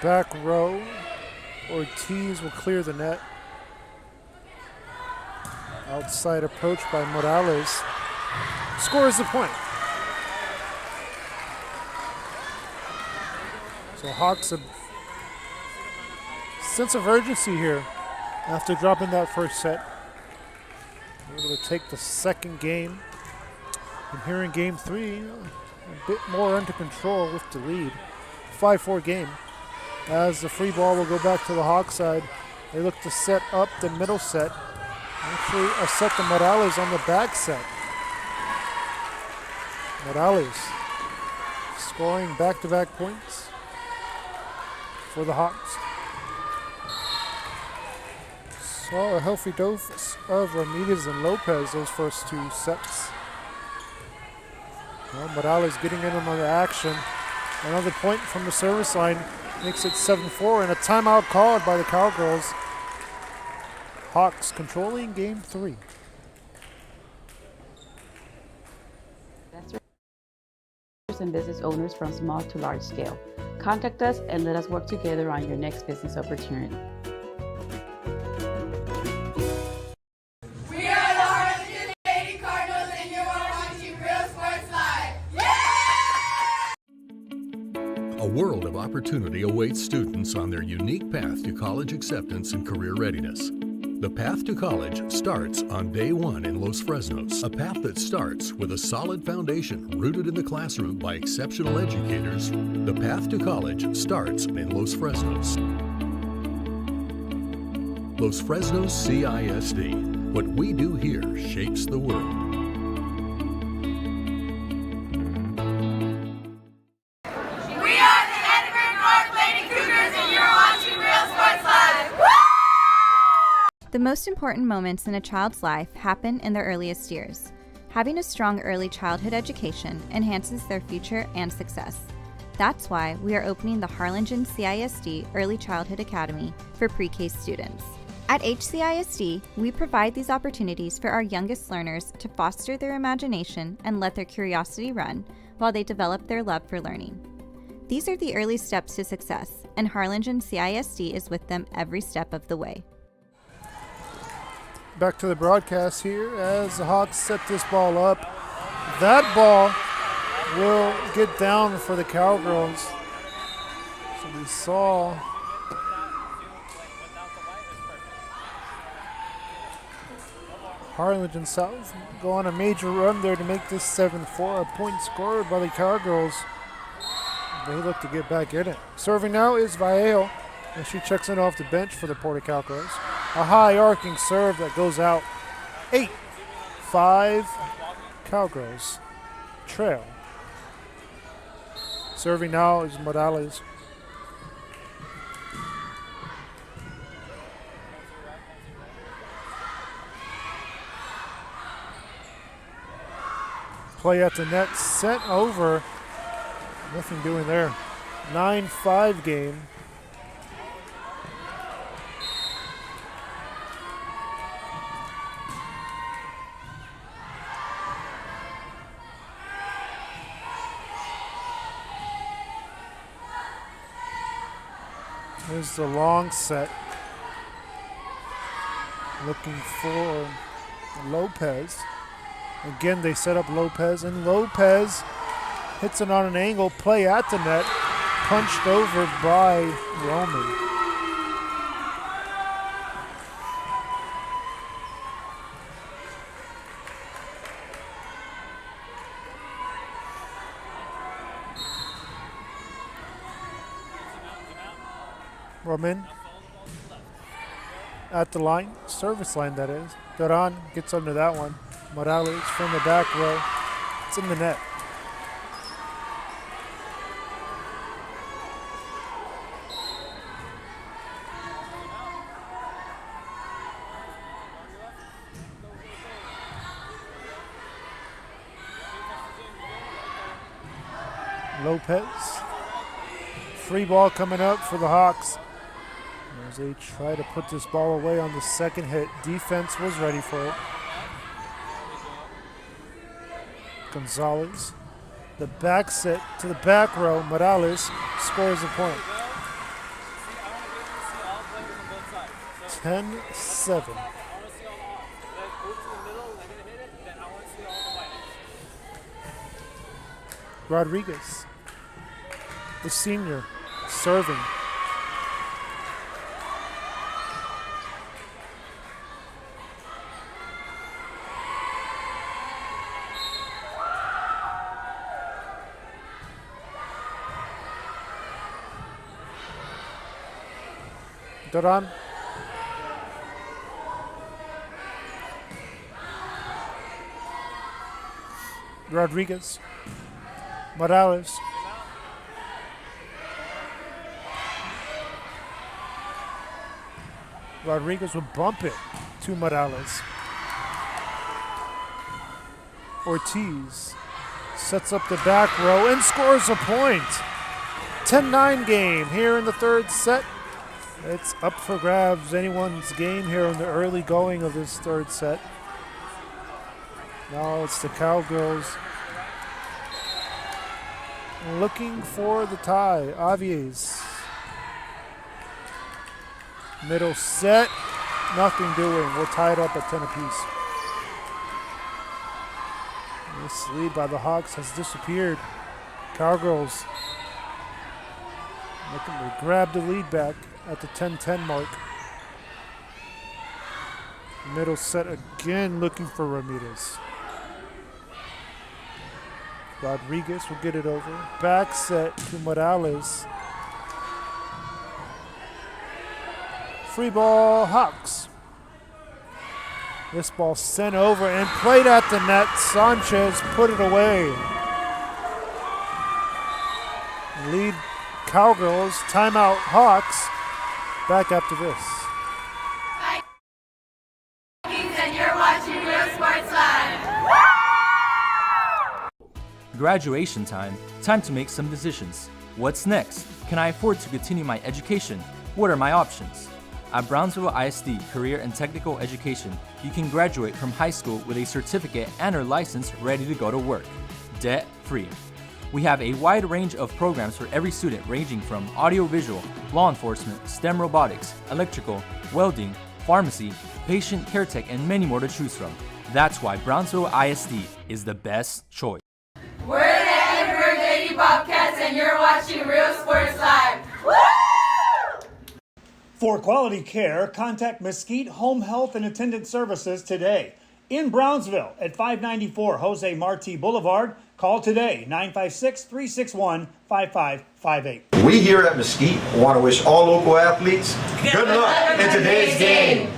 Speaker 9: Back row. Ortiz will clear the net. Outside approach by Morales. Scores the point. So Hawks a sense of urgency here after dropping that first set. Able to take the second game. And here in game 3, a bit more under control with the lead. 5-4 game. As the free ball will go back to the Hawks side. They look to set up the middle set. Actually, a set to Morales on the back set. Morales scoring back-to-back points for the Hawks. Saw a healthy dose of Ramirez and Lopez those first two sets. Well, Morales getting in on the action. Another point from the service line makes it 7-4, and a timeout called by the Cowgirls. Hawks controlling game 3.
Speaker 13: And business owners from small to large scale. Contact us and let us work together on your next business opportunity.
Speaker 4: We are the Harlingen Lady Cardinals, and you are watching Real Sports Live.
Speaker 14: A world of opportunity awaits students on their unique path to college acceptance and career readiness. The path to college starts on day 1 in Los Fresnos, a path that starts with a solid foundation rooted in the classroom by exceptional educators. The path to college starts in Los Fresnos. Los Fresnos CISD. What we do here shapes the world.
Speaker 15: The most important moments in a child's life happen in their earliest years. Having a strong early childhood education enhances their future and success. That's why we are opening the Harlingen CISD Early Childhood Academy for pre-K students. At HCISD, we provide these opportunities for our youngest learners to foster their imagination and let their curiosity run while they develop their love for learning. These are the early steps to success, and Harlingen CISD is with them every step of the way.
Speaker 9: back to the broadcast here as the Hawks set this ball up. That ball will get down for the Cowgirls. So we saw Harlingen South go on a major run there to make this 7-4. A point scored by the Cowgirls. They look to get back in it. Serving now is Vallejo, and she checks in off the bench for the Porter Cowgirls. A high arcing serve that goes out. 8-5 Cowgirls trail. Serving now is Morales. Play at the net, sent over. Nothing doing there. 9-5 game. Here's the long set. Looking for Lopez. Again, they set up Lopez, and Lopez hits it on an angle, play at the net, punched over by Roman. Roman at the line, service line that is. Duran gets under that one. Morales from the back row. It's in the net. Lopez. Free ball coming up for the Hawks as they try to put this ball away on the second hit. Defense was ready for it. Gonzalez, the back set to the back row. Morales scores a point. 10-7. Rodriguez, the senior, serving. Duran. Rodriguez. Morales. Rodriguez will bump it to Morales. Ortiz sets up the back row and scores a point. 10-9 game here in the third set. It's up for grabs, anyone's game here in the early going of this third set. Now it's the Cowgirls looking for the tie. Avies. Middle set, nothing doing. We're tied up at 10 apiece. This lead by the Hawks has disappeared. Cowgirls looking to grab the lead back at the 10-10 mark. Middle set again, looking for Ramirez. Rodriguez will get it over. Back set to Morales. Free ball, Hawks. This ball sent over and played at the net. Sanchez put it away. Lead Cowgirls, timeout Hawks. Back after this.
Speaker 4: And you're watching Real Sports Live.
Speaker 10: Graduation time. Time to make some decisions. What's next? Can I afford to continue my education? What are my options? At Brownsville ISD Career and Technical Education, you can graduate from high school with a certificate and or license ready to go to work, debt-free. We have a wide range of programs for every student ranging from audiovisual, law enforcement, STEM robotics, electrical, welding, pharmacy, patient care tech, and many more to choose from. That's why Brownsville ISD is the best choice.
Speaker 4: We're the Edinburgh Lady Bobcats, and you're watching Real Sports Live. Woo!
Speaker 1: For quality care, contact Mesquite Home Health and Attendant Services today. In Brownsville at 594 Jose Marti Boulevard. Call today, 956-361-5558.
Speaker 11: We here at Mesquite want to wish all local athletes good luck in today's game.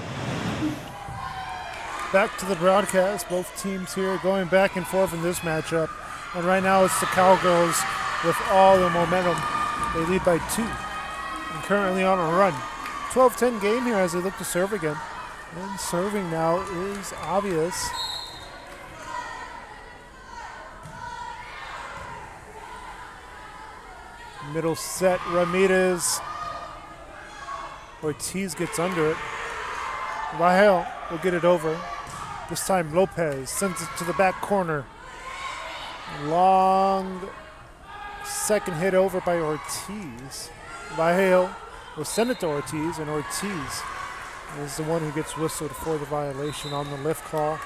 Speaker 9: Back to the broadcast. Both teams here going back and forth in this matchup. And right now it's the Cowgirls with all the momentum. They lead by 2 and currently on a run. 12-10 game here as they look to serve again. And serving now is obvious. Middle set, Ramirez. Ortiz gets under it. Rahel will get it over. This time Lopez sends it to the back corner. Long second hit over by Ortiz. Rahel will send it to Ortiz, and Ortiz is the one who gets whistled for the violation on the lift call.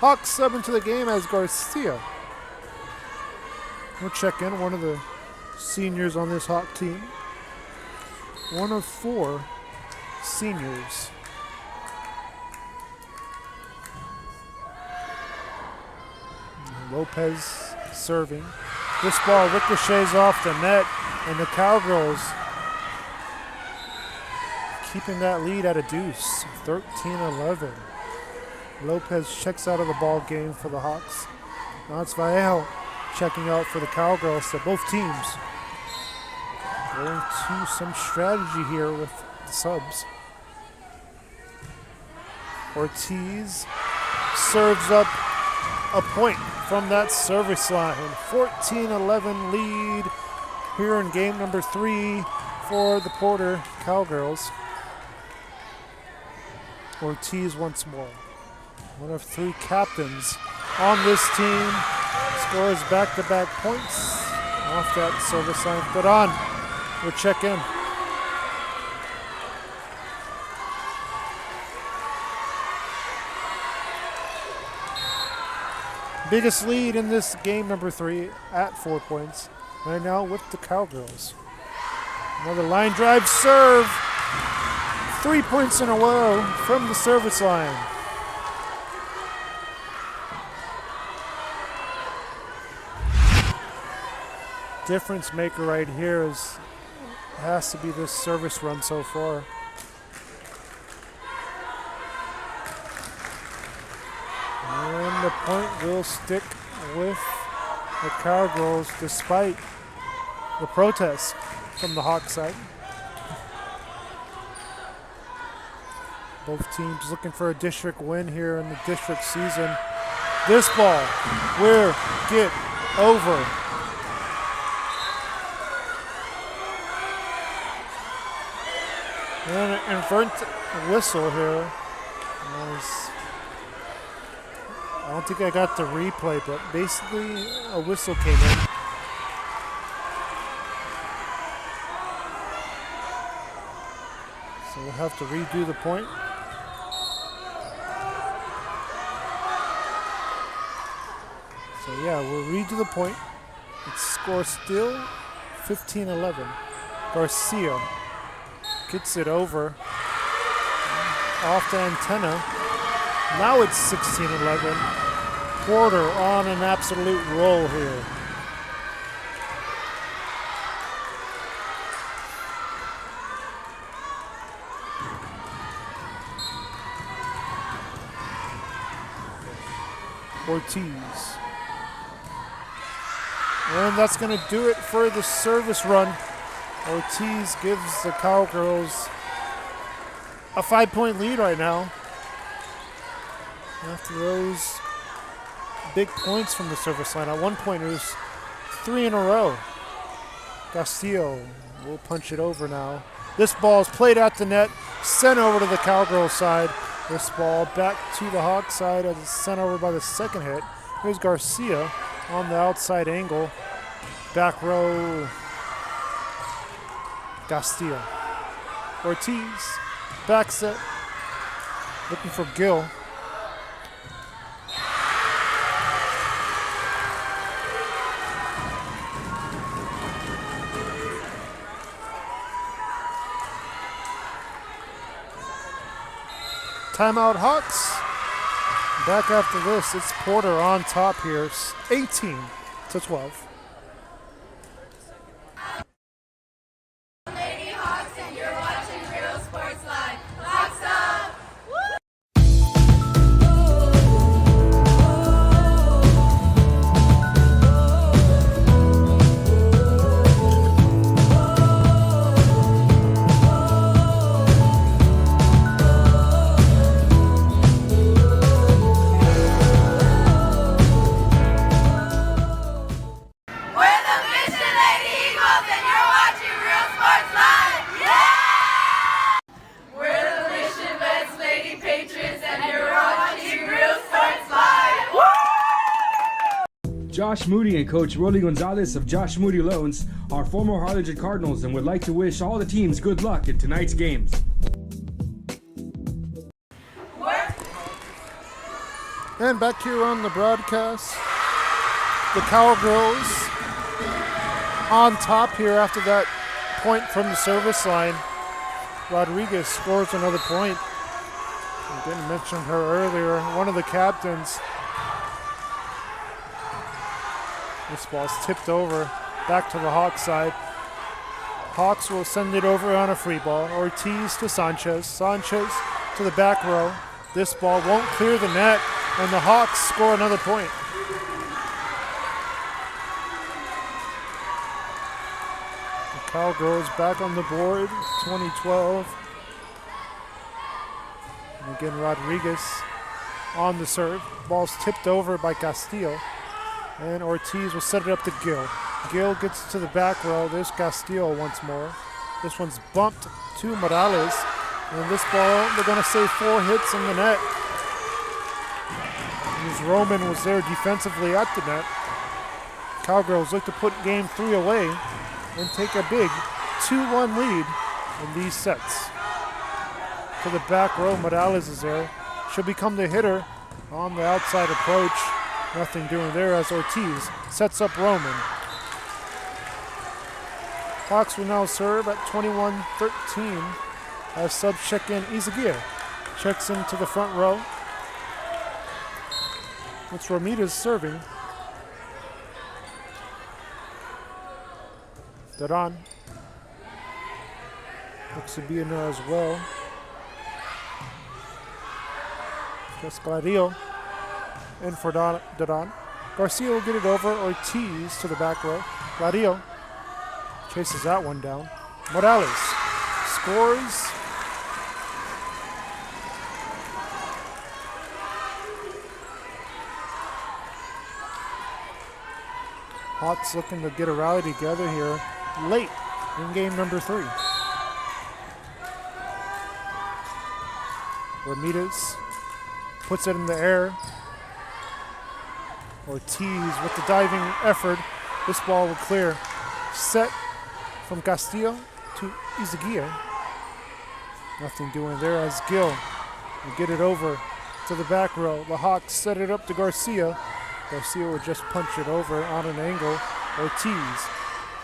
Speaker 9: Hawks sub into the game as Garcia. We'll check in, one of the seniors on this Hawk team. One of 4 seniors. Lopez serving. This ball ricochets off the net, and the Cowgirls keeping that lead at a deuce, 13-11. Lopez checks out of the ball game for the Hawks. Now it's Vallejo checking out for the Cowgirls. So both teams going to some strategy here with the subs. Ortiz serves up a point from that service line. 14-11 lead here in game number 3 for the Porter Cowgirls. Ortiz once more. One of 3 captains on this team. Scores back-to-back points off that service line. But on, we'll check in. Biggest lead in this game number 3 at 4 points. Right now with the Cowgirls. Another line drive serve. 3 points in a row from the service line. Difference maker right here has to be this service run so far. And the point will stick with the Cowgirls despite the protest from the Hawk side. Both teams looking for a district win here in the district season. This ball will get over. And an invert whistle here. I don't think I got the replay, but basically a whistle came in. So we'll have to redo the point. So yeah, we'll redo the point. Its score still 15-11. Garcia gets it over off the antenna. Now it's 16-11. Porter on an absolute roll here. Ortiz. And that's going to do it for the service run. Ortiz gives the Cowgirls a 5-point lead right now. After those big points from the service line. At one point it was 3 in a row. Castillo will punch it over now. This ball is played at the net, sent over to the Cowgirls side. This ball back to the Hawk side as it's sent over by the second hit. Here's Garcia on the outside angle. Back row, Castillo. Ortiz, back set, Looking for Gill. Timeout Hawks. Back after this, it's Porter on top here, 18-12.
Speaker 4: Lady Hawks, and you're watching Real Sports Live. Hawks up! We're the Mission Lady Eagles, and you're watching Real Sports Live. Yeah! We're the Mission Vets Lady Patriots, and you're watching Real Sports Live.
Speaker 16: Josh Moody and Coach Rolly Gonzalez of Josh Moody Loans are former Harlingen Cardinals and would like to wish all the teams good luck in tonight's games.
Speaker 9: And back here on the broadcast, the Cowgirls on top here after that point from the service line. Rodriguez scores another point. I didn't mention her earlier, one of the captains. This ball's tipped over, back to the Hawks side. Hawks will send it over on a free ball. Ortiz to Sanchez. Sanchez to the back row. This ball won't clear the net, and the Hawks score another point. The Cowgirls back on the board, 2012. And again, Rodriguez on the serve. Ball's tipped over by Castillo. And Ortiz will set it up to Gill. Gill gets to the back row. There's Castillo once more. This one's bumped to Morales. And this ball, they're going to say 4 hits in the net. As Roman was there defensively at the net. Cowgirls look to put game 3 away and take a big 2-1 lead in these sets. To the back row, Morales is there. She'll become the hitter on the outside approach. Nothing doing there as Ortiz sets up Roman. Hawks will now serve at 21-13 as subs check in. Izaguirre checks into the front row. It's Ramirez serving. Daran looks to be in there as well. Esclarillo in for Daran. Garcia will get it over. Ortiz to the back row. Lario chases that one down. Morales scores. Hawks looking to get a rally together here late in game number 3. Ramirez puts it in the air. Ortiz with the diving effort. This ball will clear. Set from Castillo to Izaguirre. Nothing doing there as Gill will get it over to the back row. The Hawks set it up to Garcia. Garcia will just punch it over on an angle. Ortiz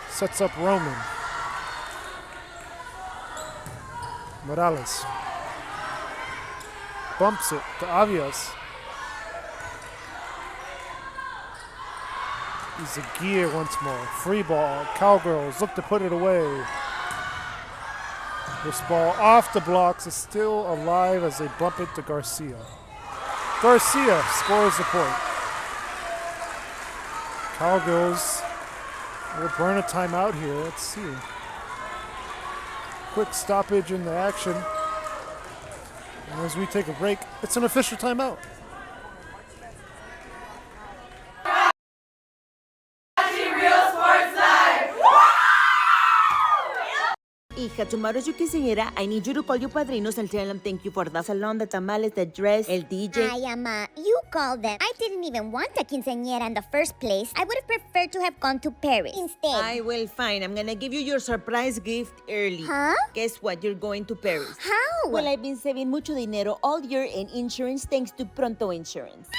Speaker 9: sets up Roman. Morales bumps it to Avias. Izaguirre once more. Free ball. Cowgirls look to put it away. This ball off the blocks is still alive as they bump it to Garcia. Garcia scores the point. Cowgirls will burn a timeout here. Let's see. Quick stoppage in the action. And as we take a break, it's an official timeout.
Speaker 5: mija. Tomorrow's your quinceañera. I need you to call your padrinos and tell them thank you for the salon, the tamales, the dress, el DJ.
Speaker 17: Ay, Ama, you called them. I didn't even want a quinceañera in the first place. I would have preferred to have gone to Paris instead.
Speaker 5: I will, fine. I'm gonna give you your surprise gift early.
Speaker 17: Huh?
Speaker 5: Guess what? You're going to Paris.
Speaker 17: How?
Speaker 5: Well, I've been saving mucho dinero all year in insurance thanks to Pronto Insurance.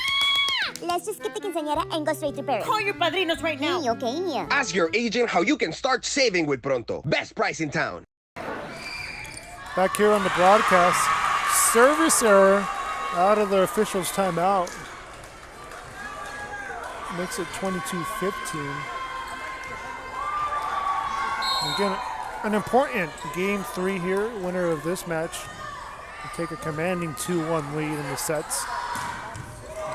Speaker 17: Let's just get the quinceañera and go straight to Paris.
Speaker 5: Call your padrinos right now.
Speaker 17: Okay.
Speaker 7: Ask your agent how you can start saving with Pronto. Best price in town.
Speaker 9: Back here on the broadcast, service error out of the officials' timeout. Makes it 22-15. Again, an important game 3 here. Winner of this match will take a commanding 2-1 lead in the sets.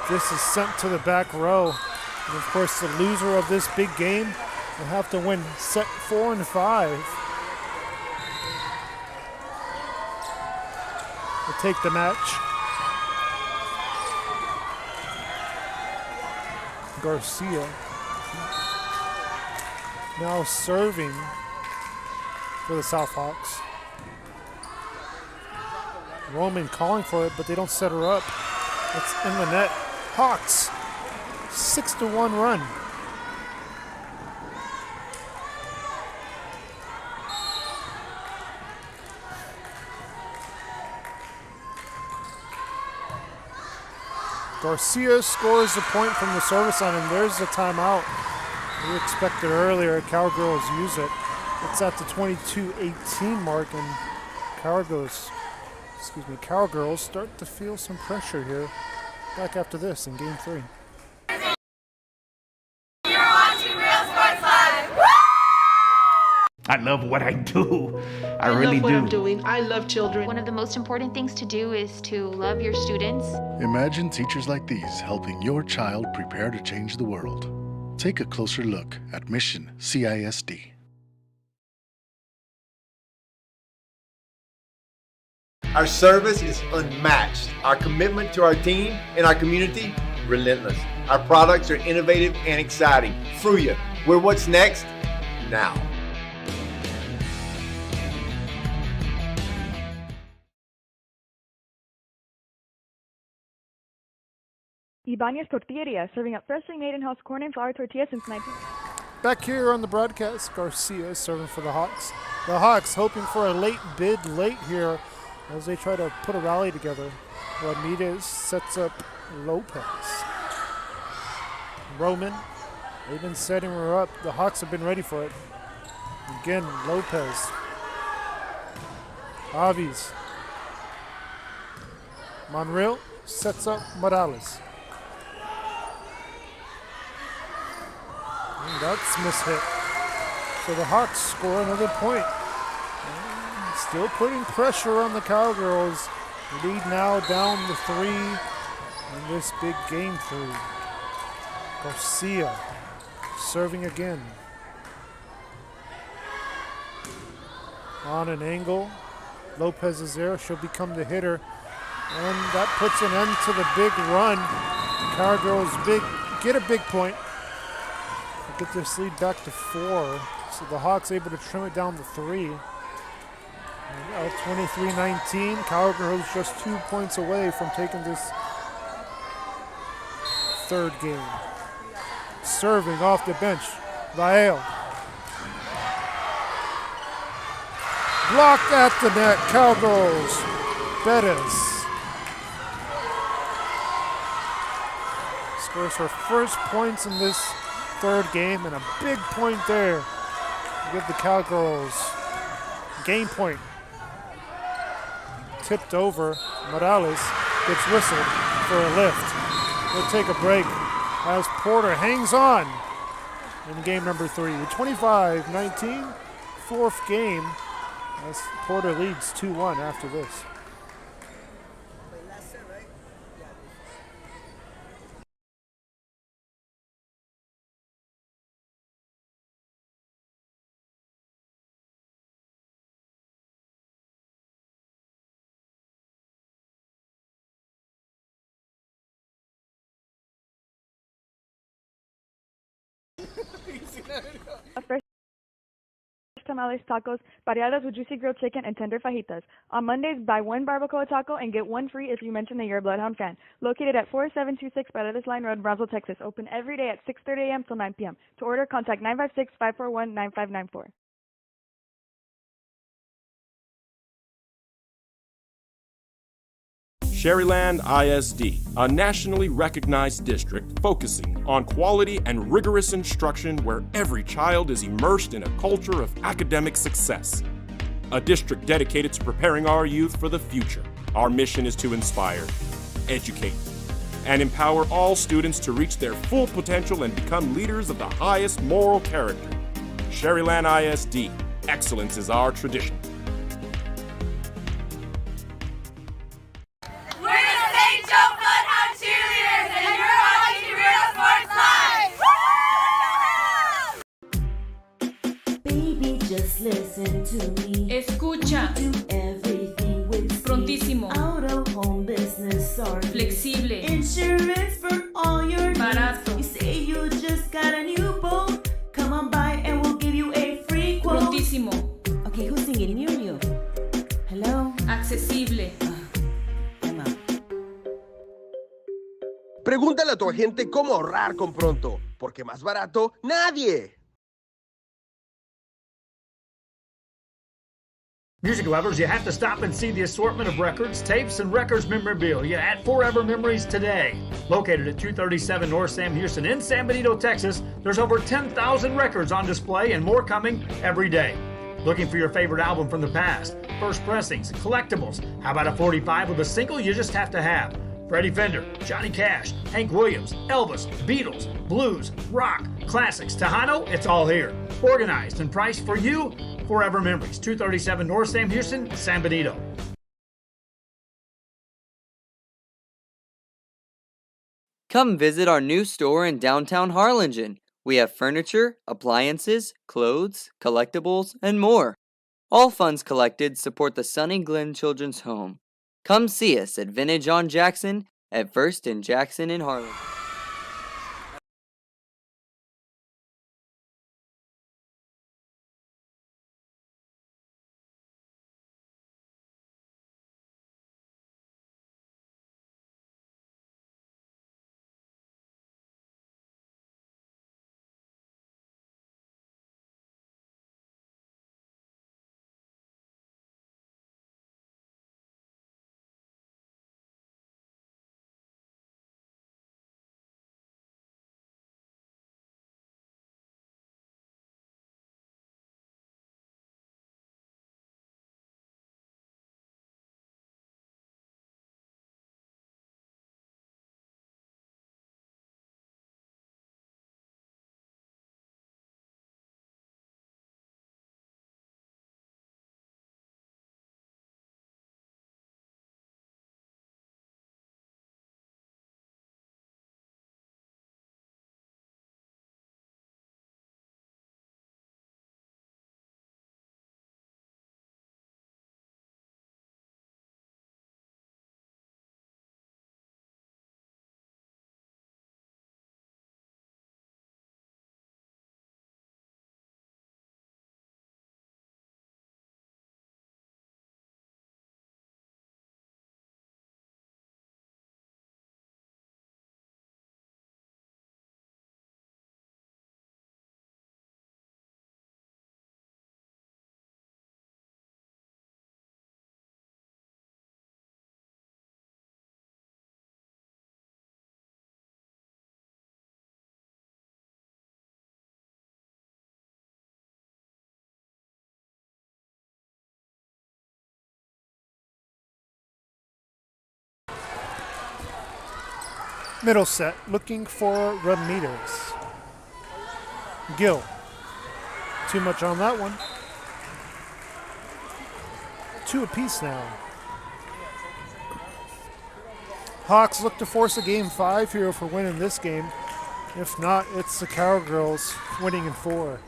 Speaker 9: This is sent to the back row. And of course, the loser of this big game will have to win set 4 and 5. Will take the match. Garcia now serving for the Southhawks. Roman calling for it, but they don't set her up. It's in the net. Hawks, 6-1 run. Garcia scores a point from the service line, and there's the timeout. We expected earlier. Cowgirls use it. It's at the 22-18 mark, and Cowgirls start to feel some pressure here. Back after this in game 3.
Speaker 4: You're watching Real Sports Live.
Speaker 18: I love what I do. I really
Speaker 19: love what
Speaker 18: do.
Speaker 19: I'm doing. I love children.
Speaker 20: One of the most important things to do is to love your students.
Speaker 21: Imagine teachers like these helping your child prepare to change the world. Take a closer look at Mission CISD.
Speaker 11: Our service is unmatched. Our commitment to our team and our community, relentless. Our products are innovative and exciting. Fruya, we're what's next now.
Speaker 8: Ibanez Tortilleria, serving up freshly made in-house corn and flour tortillas since 19...
Speaker 9: Back here on the broadcast, Garcia serving for the Hawks. The Hawks hoping for a late bid late here as they try to put a rally together. Ramirez sets up Lopez. Roman, they've been setting her up. The Hawks have been ready for it. Again, Lopez. Avies. Monreal sets up Morales. And that's mishit. So the Hawks score another point. And still putting pressure on the Cowgirls. Lead now down to 3 in this big game 3. Garcia serving again. On an angle. Lopez is there. She'll become the hitter. And that puts an end to the big run. Cowgirls get a big point. Get this lead back to 4. So the Hawks able to trim it down to 3. And now 23-19. Cowgirls just 2 points away from taking this third game. Serving off the bench. Vael. Blocked at the net. Cowgirls. Bettis scores her first points in this third game, and a big point there to give the Cowgirls game point. Tipped over. Morales gets whistled for a lift. We'll take a break as Porter hangs on in game number 3. 25-19, fourth game, as Porter leads 2-1 after this.
Speaker 8: First tamales, tacos, variadas with juicy grilled chicken, and tender fajitas. On Mondays, buy one barbacoa taco and get one free if you mention that you're a Bloodhound fan. Located at 4726 Paredes Line Road, Brownsville, Texas. Open every day at 6:30 a.m. till 9 p.m. To order, contact 956-541-9594.
Speaker 19: Sherryland ISD, a nationally recognized district focusing on quality and rigorous instruction where every child is immersed in a culture of academic success. A district dedicated to preparing our youth for the future. Our mission is to inspire, educate, and empower all students to reach their full potential and become leaders of the highest moral character. Sherryland ISD, excellence is our tradition.
Speaker 5: Just listen to me.
Speaker 12: Escucha.
Speaker 5: Do everything with speed.
Speaker 12: Prontísimo.
Speaker 5: Out of home business or
Speaker 12: Flexible.
Speaker 5: Insurance for all your
Speaker 12: Barato.
Speaker 5: needs. You say you just got a new boat. Come on by and we'll give you a free quote.
Speaker 12: Prontísimo.
Speaker 5: Okay, who's singing? Me or you? Hello?
Speaker 12: Accesible.
Speaker 5: Emma.
Speaker 7: Pregúntale a tu agente cómo ahorrar con Pronto, porque más barato, nadie.
Speaker 1: Music lovers, you have to stop and see the assortment of records, tapes, and records memorabilia at Forever Memories today. Located at 237 North Sam Houston in San Benito, Texas, there's over 10,000 records on display and more coming every day. Looking for your favorite album from the past, first pressings, collectibles. How about a 45 with a single you just have to have? Freddie Fender, Johnny Cash, Hank Williams, Elvis, Beatles, blues, rock, classics, Tejano, it's all here. Organized and priced for you. Forever Memories, 237 North Sam Houston, San Benito.
Speaker 22: Come visit our new store in downtown Harlingen. We have furniture, appliances, clothes, collectibles, and more. All funds collected support the Sunny Glen Children's Home. Come see us at Vintage on Jackson at First and Jackson in Harlingen.
Speaker 9: Middle set, looking for Ramirez. Gill. Too much on that one. 2 apiece now. Hawks look to force a game 5 here for winning this game. If not, it's the Cowgirls winning in 4.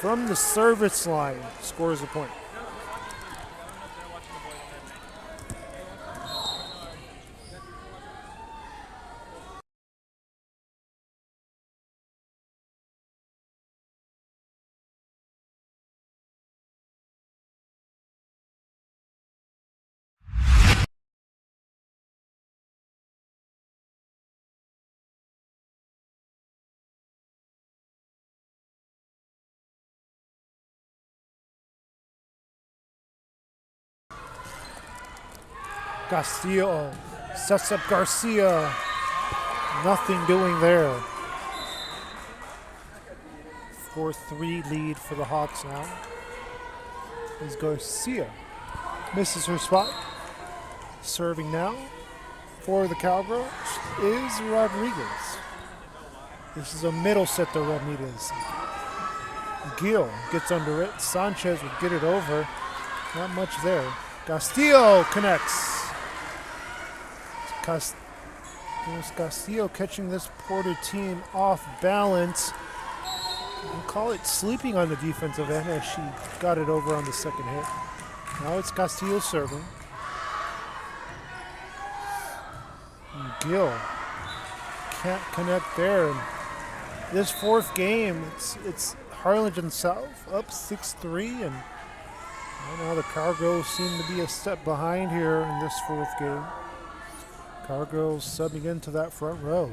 Speaker 9: From the service line, scores a point. Castillo sets up Garcia. Nothing doing there. 4-3 lead for the Hawks now. Is Garcia. Misses her spot. Serving now for the Cowgirls is Rodriguez. This is a middle set to Ramirez. Gil gets under it. Sanchez would get it over. Not much there. Castillo connects. Castillo catching this Porter team off balance. We'll call it sleeping on the defensive end as she got it over on the second hit. Now it's Castillo serving. And Gil can't connect there. And this fourth game, it's Harlingen South up 6-3, and right now the Cowgirls seem to be a step behind here in this fourth game. Cowgirls subbing into that front row.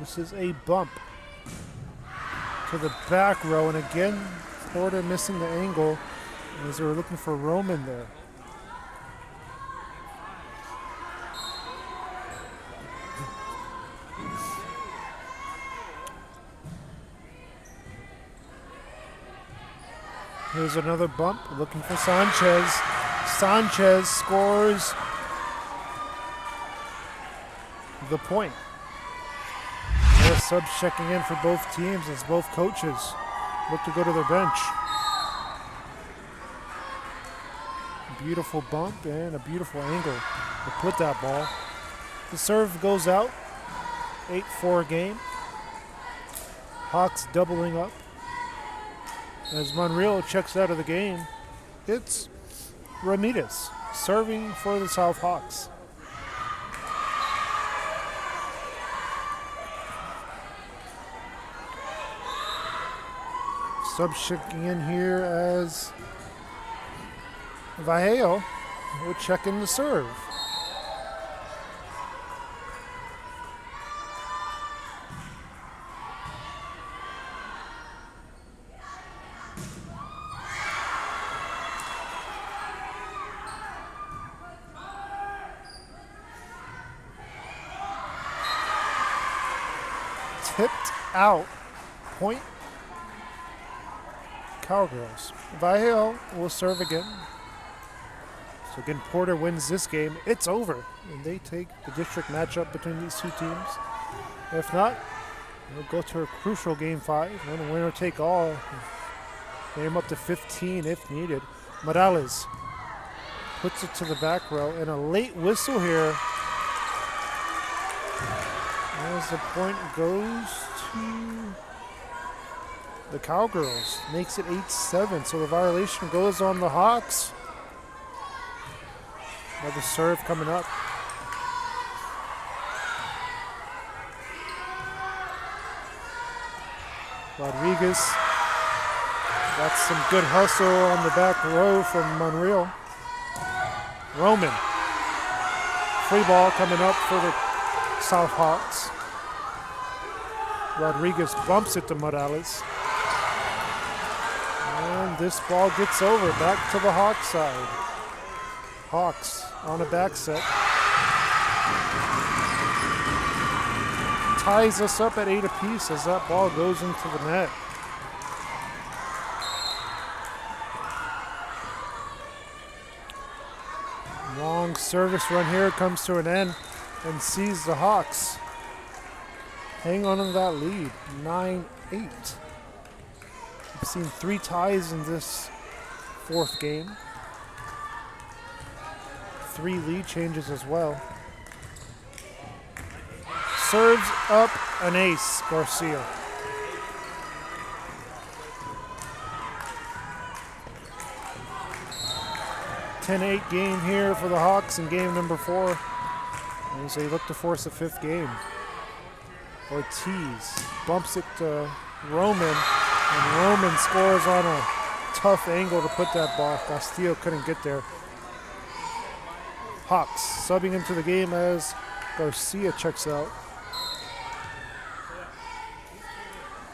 Speaker 9: This is a bump to the back row, and again Porter missing the angle as they were looking for Roman there. Here's another bump, looking for Sanchez. Sanchez scores the point. More subs checking in for both teams as both coaches look to go to their bench. Beautiful bump and a beautiful angle to put that ball. The serve goes out. 8-4 game. Hawks doubling up. As Monreal checks out of the game, it's Ramirez serving for the South Hawks. Sub checking in here as Vallejo will check in the serve. Tipped out. Point. Cowgirls. Vallejo will serve again. So again, Porter wins this game. It's over. And they take the district matchup between these two teams. If not, they'll go to a crucial game 5. Winner take all. Game up to 15 if needed. Morales puts it to the back row. And a late whistle here. As the point goes to the Cowgirls. Makes it 8-7. So the violation goes on the Hawks. Another serve coming up. Rodriguez. That's some good hustle on the back row from Monreal. Roman. Free ball coming up for the South Hawks. Rodriguez bumps it to Morales. And this ball gets over, back to the Hawks side. Hawks on a back set. Ties us up at 8 apiece as that ball goes into the net. Long service run here comes to an end and sees the Hawks hang on to that lead, 9-8. We've seen 3 ties in this fourth game. 3 lead changes as well. Serves up an ace, Garcia. (10-8) game here for the Hawks in game number 4. As they look to force a 5th game. Ortiz bumps it to Roman, and Roman scores on a tough angle to put that ball. Castillo couldn't get there. Hawks subbing into the game as Garcia checks out.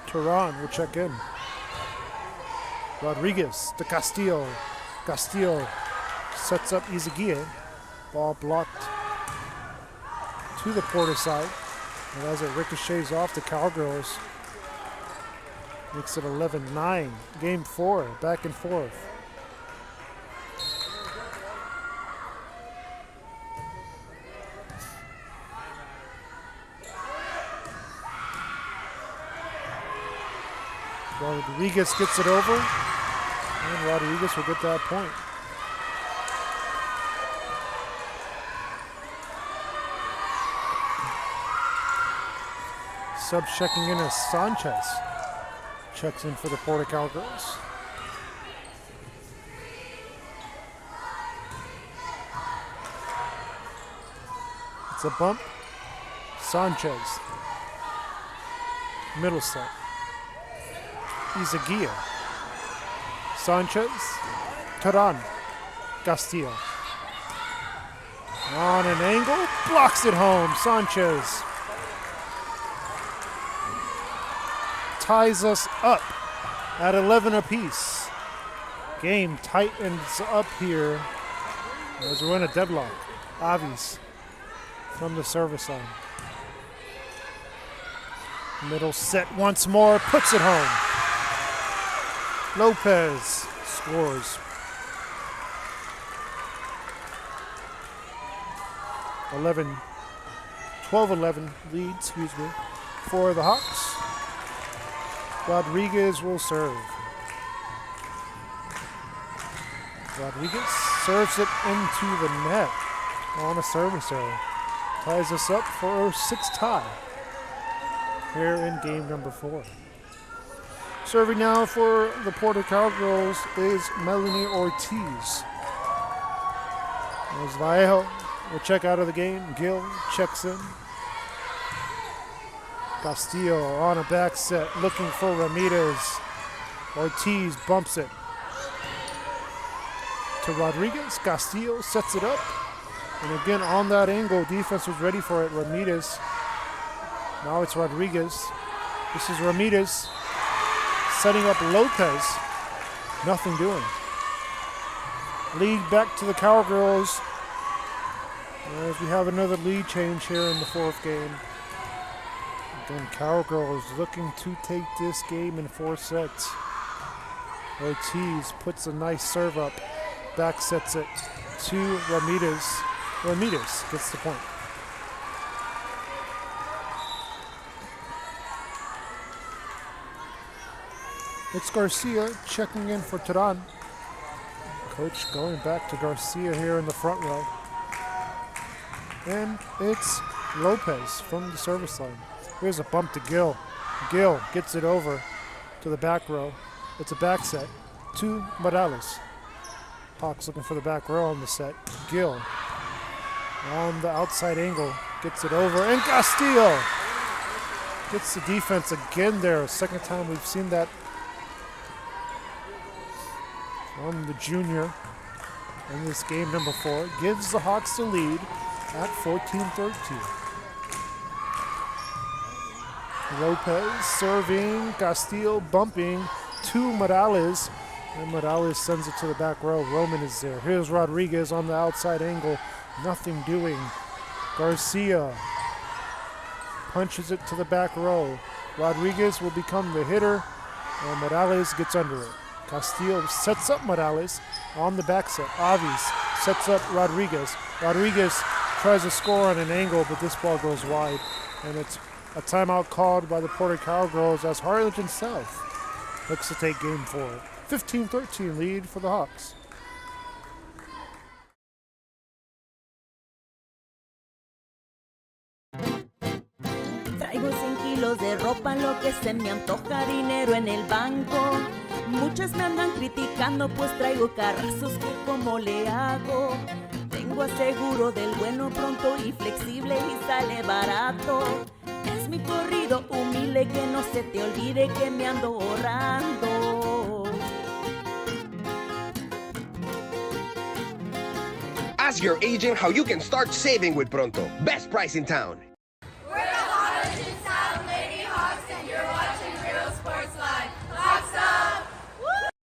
Speaker 9: Turan will check in. Rodriguez to Castillo. Castillo sets up Izaguirre. Ball blocked to the Porter side. And as it ricochets off the Cowgirls, makes it 11-9. Game 4, back and forth. Rodriguez gets it over, and Rodriguez will get that point. Sub checking in as Sanchez checks in for the Porter Cowgirls. It's a bump. Sanchez. Middle set. Izaguirre. Sanchez. Taran. Castillo. On an angle. Blocks it home. Sanchez. Ties us up at 11 apiece. Game tightens up here as we're in a deadlock. Avis from the service line. Middle set once more, puts it home. Lopez scores. 12-11 lead, for the Hawks. Rodriguez will serve. Rodriguez serves it into the net on a service error. Ties us up for a 6 tie here in game number 4. Serving now for the Porter Cowgirls is Melanie Ortiz. As Vallejo will check out of the game. Gill checks in. Castillo on a back set, looking for Ramirez. Ortiz bumps it to Rodriguez. Castillo sets it up. And again, on that angle, defense was ready for it. Ramirez. Now it's Rodriguez. This is Ramirez setting up Lopez. Nothing doing. Lead back to the Cowgirls as we have another lead change here in the 4th game. Again, Cowgirls looking to take this game in 4 sets. Ortiz puts a nice serve up, back sets it to Ramirez. Ramirez gets the point. It's Garcia checking in for Taran. Coach going back to Garcia here in the front row. And it's Lopez from the service line. Here's a bump to Gill. Gill gets it over to the back row. It's a back set to Morales. Hawks looking for the back row on the set. Gill on the outside angle gets it over, and Castillo gets the defense again there. Second time we've seen that from the junior in this game number 4. Gives the Hawks the lead at 14-13. Lopez serving, Castillo bumping to Morales, and Morales sends it to the back row. Roman is there. Here's Rodriguez on the outside angle, nothing doing. Garcia punches it to the back row. Rodriguez will become the hitter, and Morales gets under it. Castillo sets up Morales on the back set. Avis sets up Rodriguez. Rodriguez tries to score on an angle, but this ball goes wide, and it's a timeout called by the Porter Cowgirls as Harlingen South looks to take game 4. 15-13 lead for the Hawks.
Speaker 5: Traigo 100 kilos de ropa, lo que se me antoja, dinero en el banco. Muchas me andan criticando, pues traigo carrazos que como le hago. Tengo aseguro del bueno, pronto y flexible y sale barato. Es mi corrido humilde, que no se te olvide que me ando ahorrando.
Speaker 7: Ask your agent how you can start saving with Pronto. Best price in town.
Speaker 4: We're the Harlingen South Lady Hawks, and you're watching Real Sports Live. Hawks up!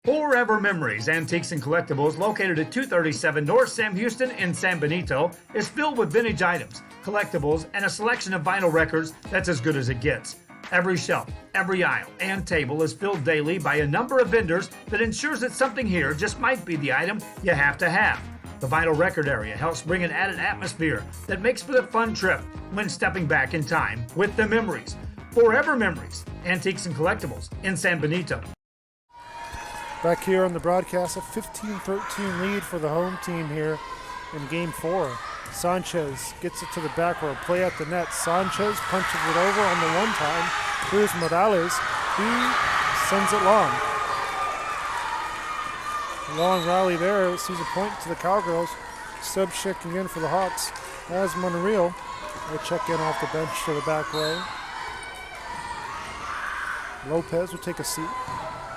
Speaker 1: Forever Memories, Antiques and Collectibles, located at 237 North Sam Houston in San Benito, is filled with vintage items, collectibles, and a selection of vinyl records that's as good as it gets. Every shelf, every aisle, and table is filled daily by a number of vendors that ensures that something here just might be the item you have to have. The vinyl record area helps bring an added atmosphere that makes for the fun trip when stepping back in time with the memories. Forever Memories, Antiques and Collectibles in San Benito.
Speaker 9: Back here on the broadcast, a 15-13 lead for the home team here in Game 4. Sanchez gets it to the back row, play at the net. Sanchez punches it over on the one time. Here's Morales. He sends it long. Long rally there. Sees a point to the Cowgirls. Sub checking in for the Hawks as Monreal will check in off the bench to the back row. Lopez will take a seat.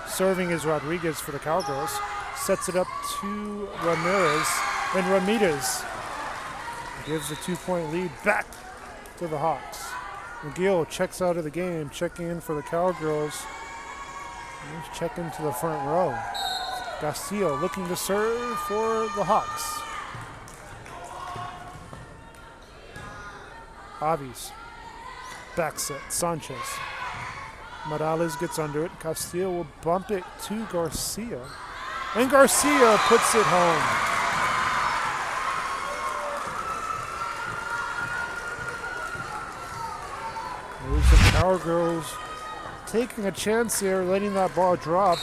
Speaker 9: Serving is Rodriguez for the Cowgirls. Sets it up to Ramirez. And Ramirez gives a 2-point lead back to the Hawks. McGill checks out of the game, checking in for the Cowgirls. He's checking to the front row. Garcia looking to serve for the Hawks. Avies. Back set. Sanchez. Morales gets under it. Castillo will bump it to Garcia. And Garcia puts it home. There's the Cowgirls taking a chance here, letting that ball drop.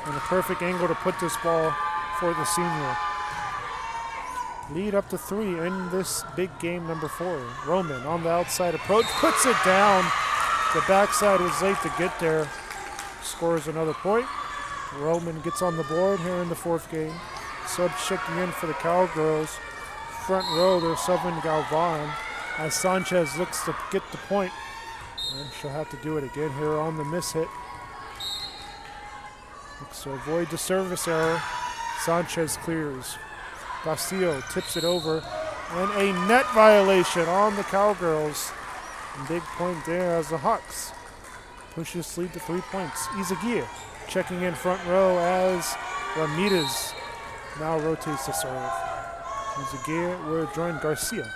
Speaker 9: And a perfect angle to put this ball for the senior. Lead up to 3 in this big game number 4. Roman on the outside approach, puts it down. The backside was late to get there. Scores another point. Roman gets on the board here in the 4th game. Sub checking in for the Cowgirls. Front row, they're subbing Galvan as Sanchez looks to get the point. And she'll have to do it again here on the miss hit. Looks to avoid the service error. Sanchez clears. Castillo tips it over. And a net violation on the Cowgirls. And big point there as the Hawks push this lead to 3 points. Izaguirre checking in front row as Ramirez now rotates to serve. Izaguirre will join Garcia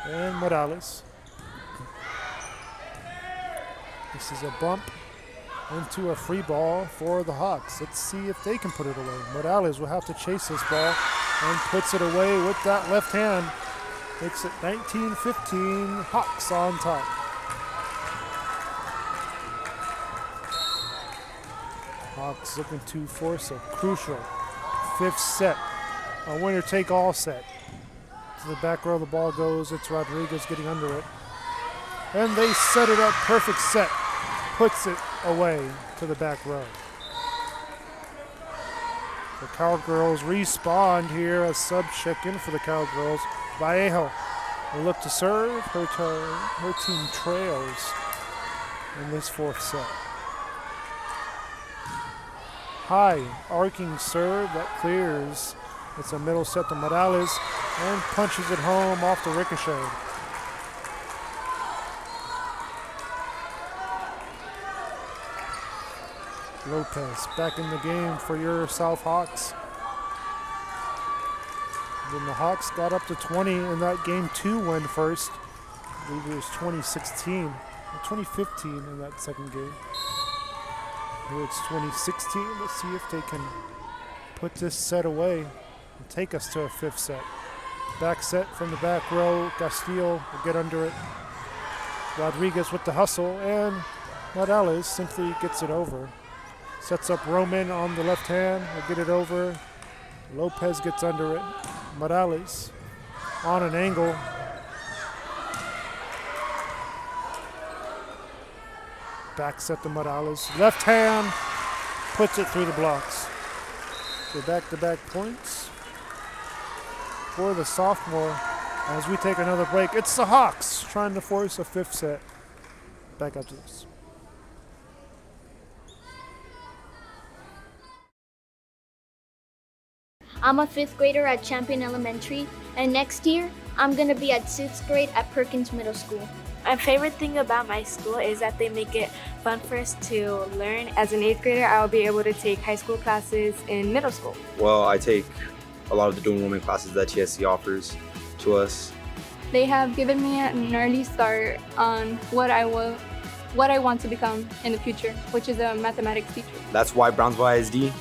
Speaker 9: and Morales. This is a bump into a free ball for the Hawks. Let's see if they can put it away. Morales will have to chase this ball and puts it away with that left hand. Makes it 19-15, Hawks on top. Hawks looking to force a crucial 5th set. A winner-take-all set. To the back row the ball goes. It's Rodriguez getting under it. And they set it up. Perfect set. Puts it away to the back row. The Cowgirls respond here as sub check in for the Cowgirls. Vallejo will look to serve. Her team trails in this 4th set. High arcing serve that clears. It's a middle set to Morales and punches it home off the ricochet. Lopez back in the game for your South Hawks. Then the Hawks got up to 20 in that game 2 win first. I believe it was 2016 or 2015 in that second game. Here it's 2016. Let's see if they can put this set away and take us to a 5th set. Back set from the back row. Castillo will get under it. Rodriguez with the hustle, and Morales simply gets it over. Sets up Roman on the left hand. Will get it over. Lopez gets under it. Morales on an angle. Back set to Morales. Left hand puts it through the blocks. So back-to-back points for the sophomore as we take another break. It's the Hawks trying to force a 5th set. Back up to this.
Speaker 2: I'm a 5th grader at Champion Elementary, and next year, I'm going to be at 6th grade at Perkins Middle School.
Speaker 3: My favorite thing about my school is that they make it fun for us to learn. As an 8th grader, I will be able to take high school classes in middle school.
Speaker 6: Well, I take a lot of the dual enrollment classes that TSC offers to us.
Speaker 23: They have given me an early start on what I want to become in the future, which is a mathematics teacher.
Speaker 6: That's why Brownsville ISD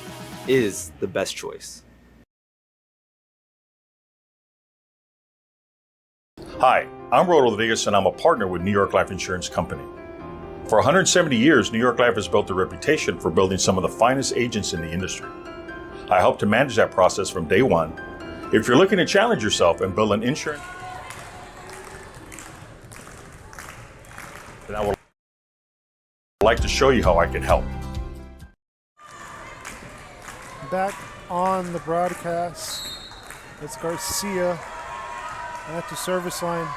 Speaker 6: is the best choice.
Speaker 24: Hi, I'm Rod Rodriguez and I'm a partner with New York Life Insurance Company. For 170 years, New York Life has built a reputation for building some of the finest agents in the industry. I help to manage that process from day one. If you're looking to challenge yourself and build an insurance, then I would like to show you how I can help.
Speaker 9: Back on the broadcast, it's Garcia at the service line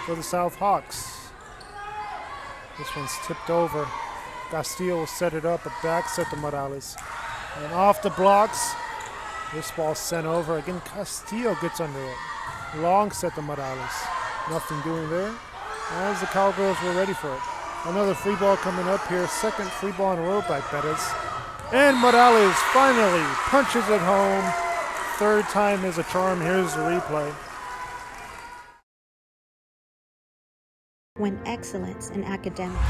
Speaker 9: for the South Hawks. This one's tipped over. Castillo will set it up, a back set to Morales. And off the blocks, this ball sent over. Again, Castillo gets under it. Long set to Morales. Nothing doing there. As the Cowgirls were ready for it. Another free ball coming up here. Second free ball in a row by Perez. And Morales finally punches it home. Third time is a charm. Here's the replay.
Speaker 25: When excellence in academics.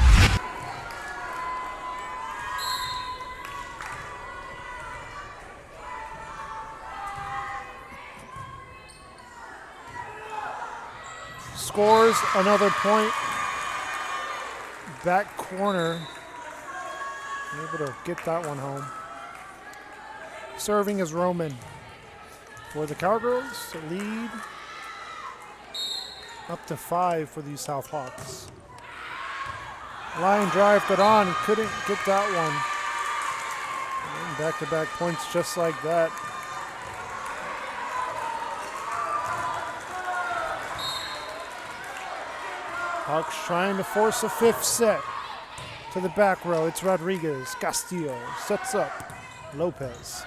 Speaker 9: Scores another point. Back corner. Able to get that one home. Serving is Roman. For the Cowgirls, lead up to 5 for these South Hawks. Line drive, but on, couldn't get that one. And back-to-back points just like that. Hawks trying to force a 5th set. To the back row, it's Rodriguez. Castillo sets up Lopez.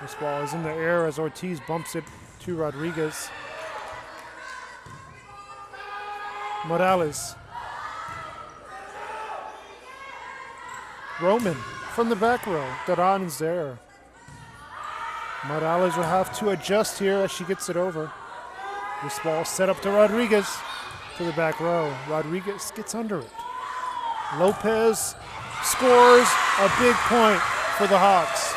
Speaker 9: This ball is in the air as Ortiz bumps it to Rodriguez. Morales. Roman from the back row. Duran is there. Morales will have to adjust here as she gets it over. This ball set up to Rodriguez. To the back row. Rodriguez gets under it. Lopez scores a big point for the Hawks.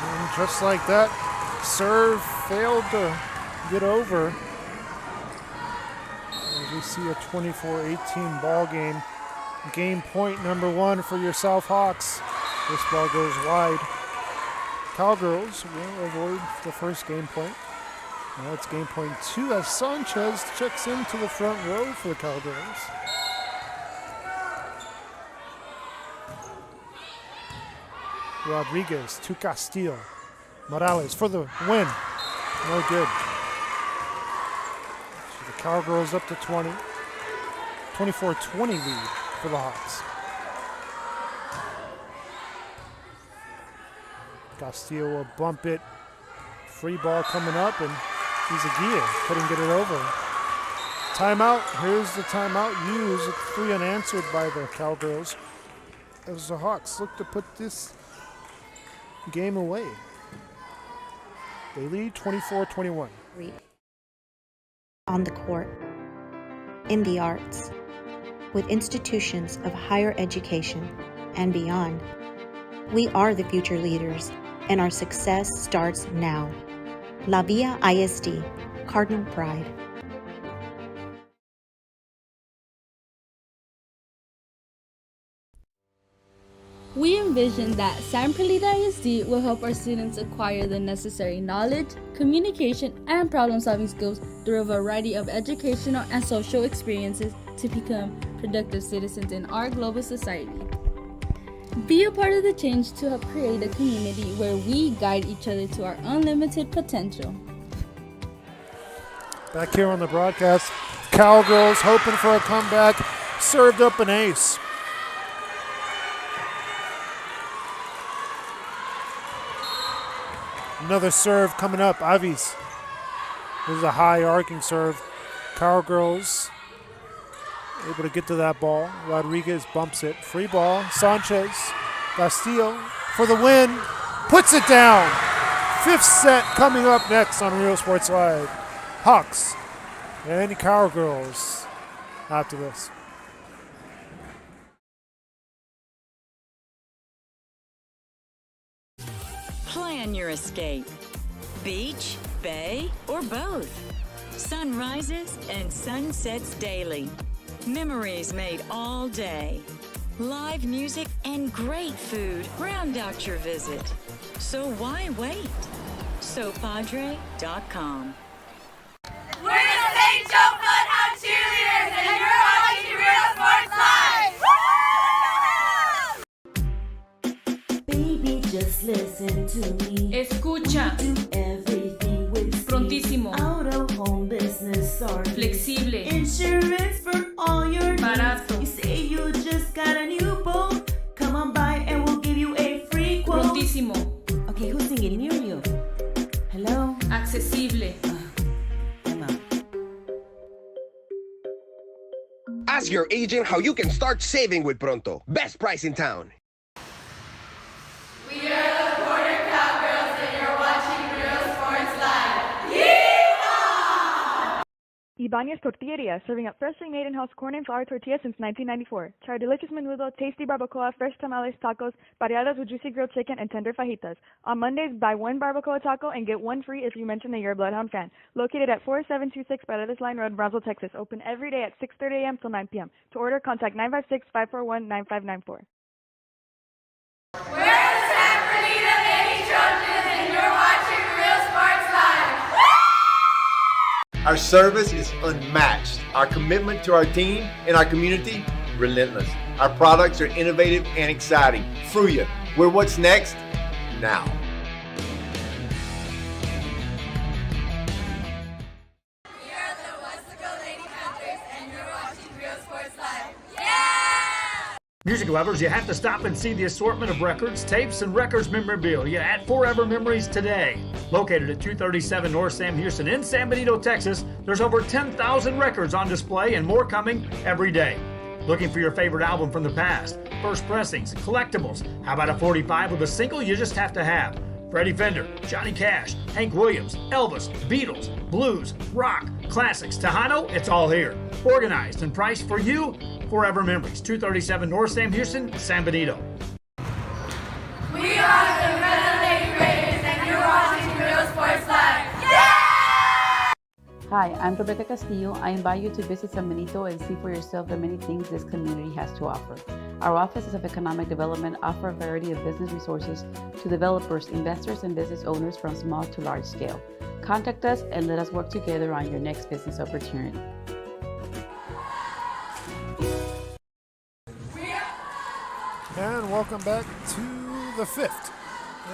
Speaker 9: And just like that, serve failed to get over. We see a 24-18 ball game. Game point number 1 for your South Hawks. This ball goes wide. Cowgirls will avoid the first game point. Now it's game point 2 as Sanchez checks into the front row for the Cowgirls. Rodriguez to Castillo. Morales for the win. No good. Cowgirls up to 20. 24-20 lead for the Hawks. Castillo will bump it. Free ball coming up, and Izaguirre couldn't get it over. Timeout. Here's the timeout used. 3 unanswered by the Cowgirls as the Hawks look to put this game away. They lead 24-21.
Speaker 25: On the court, in the arts, with institutions of higher education and beyond. We are the future leaders, and our success starts now. La Via ISD, Cardinal Pride.
Speaker 26: We envision that San Perlita ISD will help our students acquire the necessary knowledge, communication, and problem-solving skills through a variety of educational and social experiences to become productive citizens in our global society. Be a part of the change to help create a community where we guide each other to our unlimited potential.
Speaker 9: Back here on the broadcast, Cowgirls hoping for a comeback, served up an ace. Another serve coming up, Avis. This is a high arcing serve. Cowgirls able to get to that ball. Rodriguez bumps it. Free ball. Sanchez. Castillo for the win. Puts it down. Fifth set coming up next on Real Sports Live. Hawks and Cowgirls after this.
Speaker 10: Plan your escape. Beach, bay, or both. Sunrises and sunsets daily. Memories made all day. Live music and great food round out your visit. So why wait? SoPadre.com.
Speaker 4: We're the St. Joe Floodhound Cheerleaders, and you're watching Real Sports Live.
Speaker 5: Baby, just listen to me.
Speaker 12: Escucha.
Speaker 5: Do everything with speed.
Speaker 12: Prontísimo.
Speaker 5: Out of home business or
Speaker 12: Flexible.
Speaker 5: insurance for all your needs.
Speaker 12: Barato.
Speaker 5: You say you just got a new boat. Come on by and we'll give you a free quote.
Speaker 12: Prontísimo.
Speaker 5: Okay, who's singing near you? Hello?
Speaker 12: Accesible.
Speaker 7: Ask your agent how you can start saving with Pronto. Best price in town.
Speaker 4: We are the Porter Cowgirls, and you're watching Real Sports Live. Yeehaw!
Speaker 8: Ibanez Tortilleria, serving up freshly made in-house corn and flour tortillas since 1994. Try delicious menudo, tasty barbacoa, fresh tamales, tacos, pareadas with juicy grilled chicken, and tender fajitas. On Mondays, buy one barbacoa taco and get one free if you mention that you're a Bloodhound fan. Located at 4726 Paredes Line Road, Brownsville, Texas. Open every day at 6:30 a.m. till 9 p.m. To order, contact 956-541-9594.
Speaker 4: We're the San Bernardino Lady Trojans, and you're watching Real Sports Live.
Speaker 11: Our service is unmatched. Our commitment to our team and our community, relentless. Our products are innovative and exciting. Fruya, we're what's next now.
Speaker 4: We are the Westaco Lady Panthers, and you're watching Real Sports Live. Yeah!
Speaker 1: Music lovers, you have to stop and see the assortment of records, tapes, and records memorabilia at Forever Memories today. Located at 237 North Sam Houston in San Benito, Texas, there's over 10,000 records on display and more coming every day. Looking for your favorite album from the past, first pressings, collectibles. How about a 45 with a single you just have to have? Freddie Fender, Johnny Cash, Hank Williams, Elvis, Beatles, blues, rock, classics, Tejano, it's all here. Organized and priced for you. Forever Memories, 237 North Sam Houston, San Benito.
Speaker 4: We are the Red Lady Raiders, and you're watching Real Sports Live. Yeah!
Speaker 13: Hi, I'm Rebecca Castillo. I invite you to visit San Benito and see for yourself the many things this community has to offer. Our offices of economic development offer a variety of business resources to developers, investors, and business owners from small to large scale. Contact us and let us work together on your next business opportunity.
Speaker 9: And welcome back to the fifth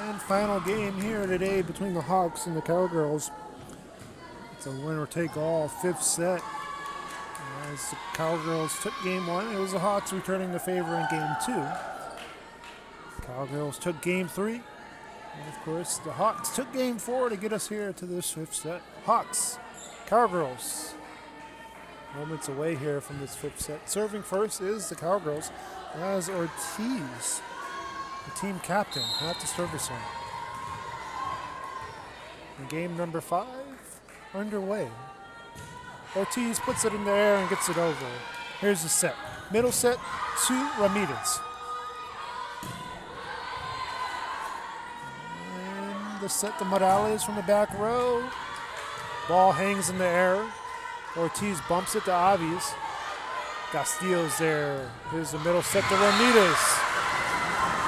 Speaker 9: and final game here today between the Hawks and the Cowgirls. It's a winner-take-all fifth set. As the Cowgirls took game one, it was the Hawks returning the favor in game two. Cowgirls took game three. And of course, the Hawks took game four to get us here to this fifth set. Hawks, Cowgirls. Moments away here from this fifth set. Serving first is the Cowgirls as Ortiz, the team captain, at the service line. And game number 5 underway. Ortiz puts it in the air and gets it over. Here's the set. Middle set to Ramirez. And the set to Morales from the back row. Ball hangs in the air. Ortiz bumps it to Avis. Castillo's there. Here's the middle set to Ramirez.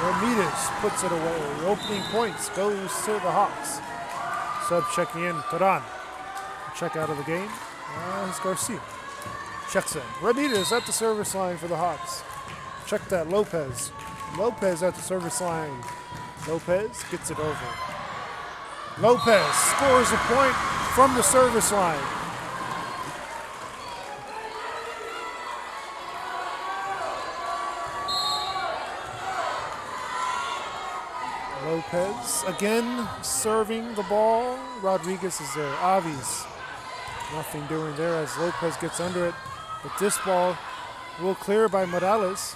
Speaker 9: Ramirez puts it away. Opening points goes to the Hawks. Sub checking in, Turan. Check out of the game. It's Garcia. Checks in. Ramirez at the service line for the Hawks. Check that, Lopez. Lopez at the service line. Lopez gets it over. Lopez scores a point from the service line. Lopez again serving the ball. Rodriguez is there. Avis, nothing doing there as Lopez gets under it. But this ball will clear by Morales.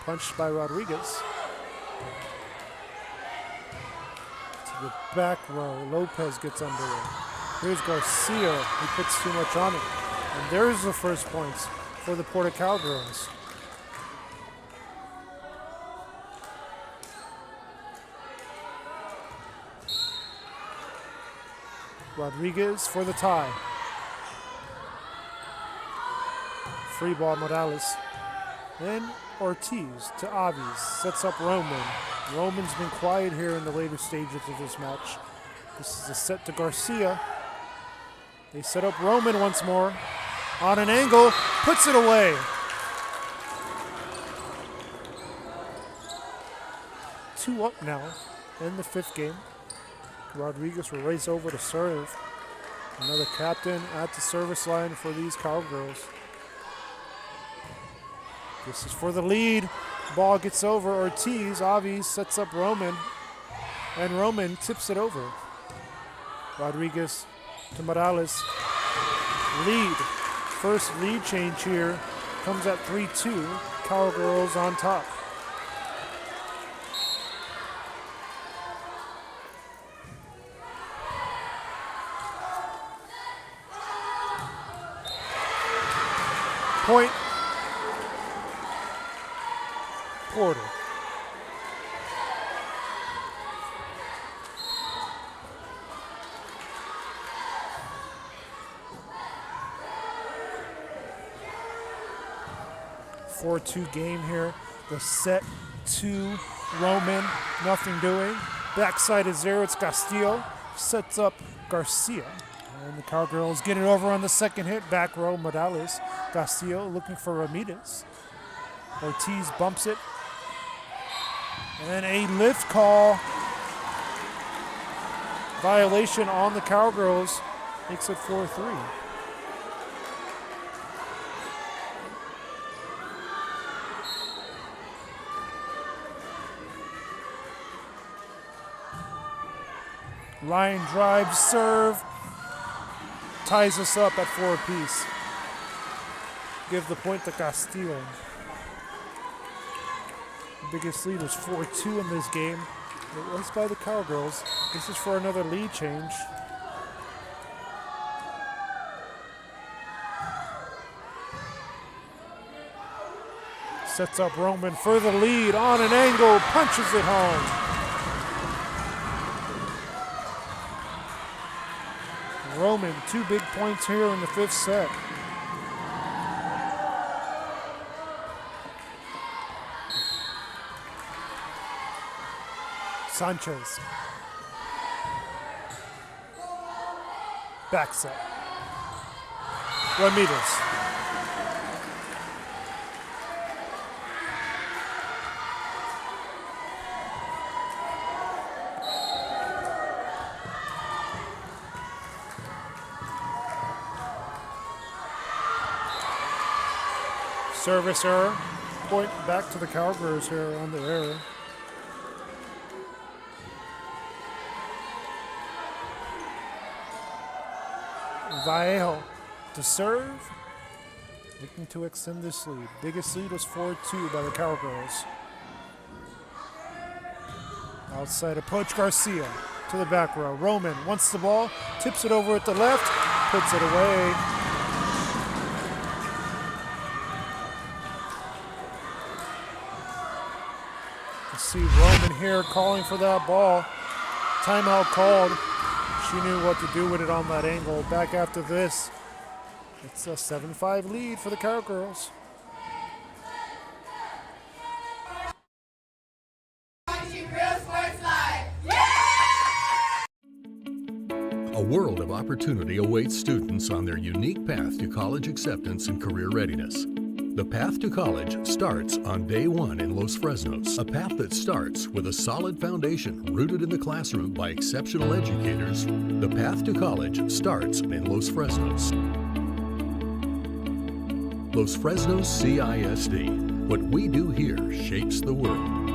Speaker 9: Punched by Rodriguez. To the back row, Lopez gets under it. Here's Garcia, he puts too much on it. And there's the first points for the Porter Cowgirls. Rodriguez for the tie. Free ball Morales. Then Ortiz to Avis, sets up Roman. Roman's been quiet here in the later stages of this match. This is a set to Garcia. They set up Roman once more. On an angle, puts it away. 2 up now in the 5th game. Rodriguez will race over to serve. Another captain at the service line for these Cowgirls. This is for the lead. Ball gets over Ortiz. Avi sets up Roman. And Roman tips it over. Rodriguez to Morales. Lead. First lead change here. Comes at 3-2. Cowgirls on top. Point. Porter. (4-2) game here. The set to Roman, nothing doing. Backside is there. It's Castillo. Sets up Garcia. And the Cowgirls get it over on the second hit. Back row, Morales. Castillo looking for Ramirez. Ortiz bumps it. And a lift call. Violation on the Cowgirls. Makes it 4-3. Line drive, serve. Ties us up at 4 apiece. Give the point to Castillo. The biggest lead was 4-2 in this game. It was by the Cowgirls. This is for another lead change. Sets up Roman for the lead on an angle, punches it home. Roman, 2 big points here in the 5th set. Sanchez. Back set. Ramirez. Service error. Point back to the Cowgirls here on the error. Vallejo to serve. Looking to extend this lead. Biggest lead was 4-2 by the Cowgirls. Outside approach, Garcia to the back row. Roman wants the ball, tips it over at the left, puts it away. See Roman here calling for that ball. Timeout called. She knew what to do with it on that angle. Back after this. It's a 7-5 lead for the Cowgirls.
Speaker 14: A world of opportunity awaits students on their unique path to college acceptance and career readiness. The path to college starts on day 1 in Los Fresnos, a path that starts with a solid foundation rooted in the classroom by exceptional educators. The path to college starts in Los Fresnos. Los Fresnos CISD. What we do here shapes the world.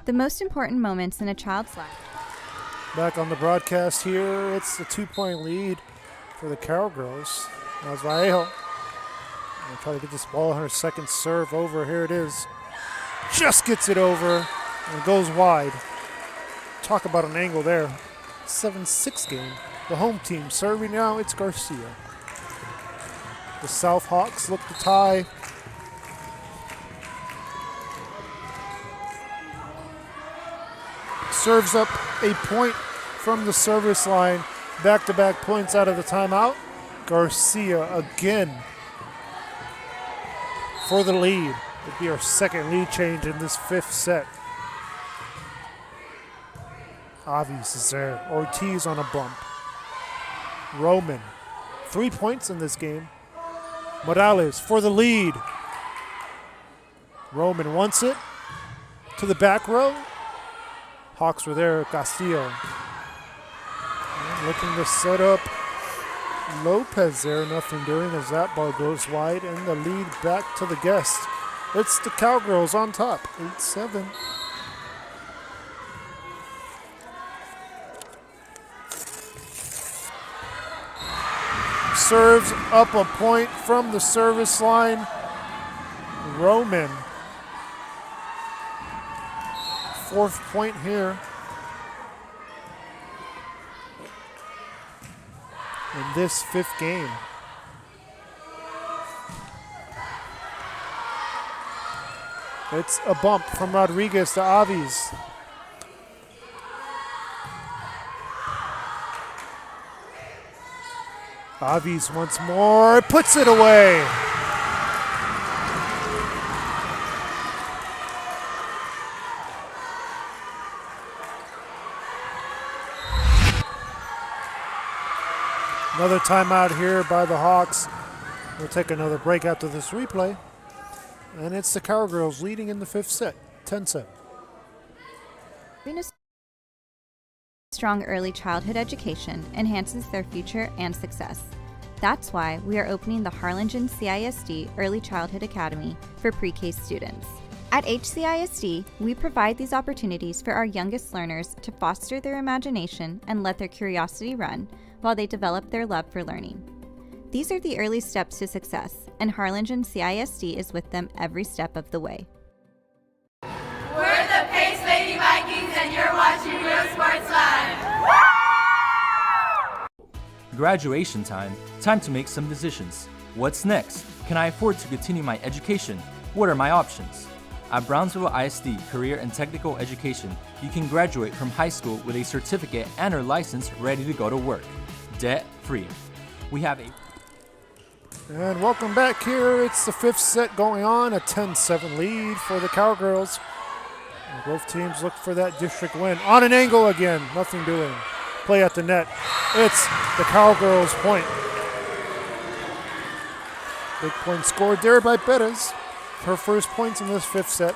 Speaker 15: The most important moments in a child's life.
Speaker 9: Back on the broadcast here, it's the 2-point lead for the Cowgirls. Now it's Vallejo. They'll try to get this ball on her second serve over. Here it is. Just gets it over and goes wide. Talk about an angle there. 7-6 game. The home team serving now, it's Garcia. The South Hawks look to tie. Serves up a point from the service line. Back-to-back points out of the timeout. Garcia again for the lead. It'd be our second lead change in this fifth set. Avies is there. Ortiz on a bump. Roman. 3 points in this game. Morales for the lead. Roman wants it to the back row. Hawks were there. Castillo. And looking to set up Lopez there. Nothing doing as that ball goes wide. And the lead back to the guest. It's the Cowgirls on top. 8-7. Serves up a point from the service line. Roman. 4th point here. In this 5th game. It's a bump from Rodriguez to Avies. Avies once more, puts it away. Another timeout here by the Hawks. We'll take another break after this replay. And it's the Cowgirls leading in the 5th set, 10-7.
Speaker 15: Strong early childhood education enhances their future and success. That's why we are opening the Harlingen CISD Early Childhood Academy for pre-K students. At HCISD, we provide these opportunities for our youngest learners to foster their imagination and let their curiosity run while they develop their love for learning. These are the early steps to success, and Harlingen CISD is with them every step of the way.
Speaker 4: We're the Pace Lady Vikings, and you're watching Real Sports Live.
Speaker 16: Graduation time. Time to make some decisions. What's next? Can I afford to continue my education? What are my options? At Brownsville ISD Career and Technical Education, you can graduate from high school with a certificate and or license ready to go to work. Debt-free. We have a...
Speaker 9: And welcome back here. It's the 5th set going on, a 10-7 lead for the Cowgirls. And both teams look for that district win. On an angle again, nothing doing. Play at the net. It's the Cowgirls' point. Big point scored there by Bettis. Her first points in this 5th set.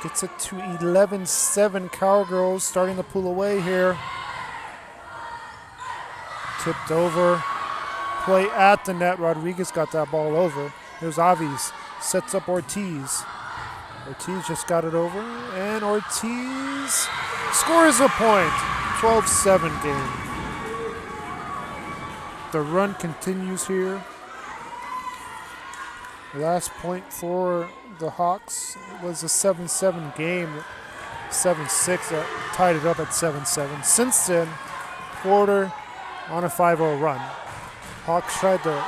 Speaker 9: Gets it to 11-7 Cowgirls, starting to pull away here. Tipped over. Play at the net. Rodriguez got that ball over. Here's Avies. Sets up Ortiz. Ortiz just got it over. And Ortiz scores a point. 12-7 game. The run continues here. Last point for the Hawks was a 7-7 game. 7-6 that tied it up at 7-7. Since then, Porter on a 5-0 run. Hawks tried to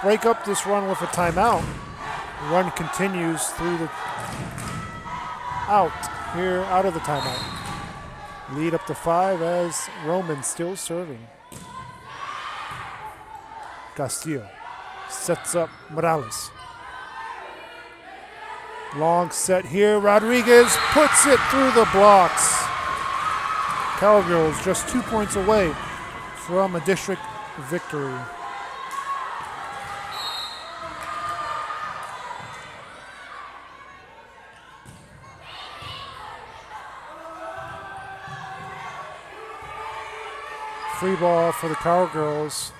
Speaker 9: break up this run with a timeout. The run continues through the out of the timeout. Lead up to 5 as Roman still serving. Castillo sets up Morales. Long set here. Rodriguez puts it through the blocks. Cowgirls just 2 points away from a district victory. Free ball for the Cowgirls.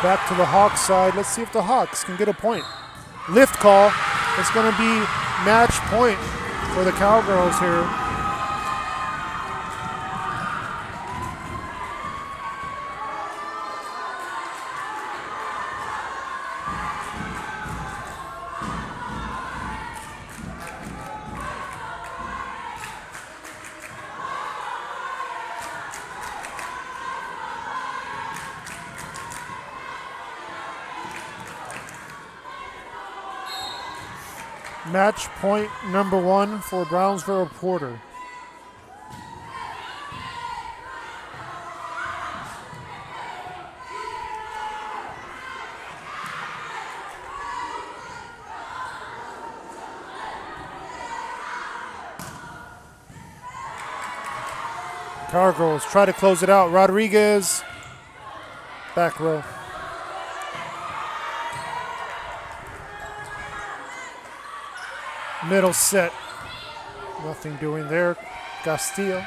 Speaker 9: Back to the Hawks side. Let's see if the Hawks can get a point. Lift call. It's going to be match point for the Cowgirls here. Match point number 1 for Brownsville Porter. Cowgirls try to close it out. Rodriguez, back row. Middle set, nothing doing there. Castillo.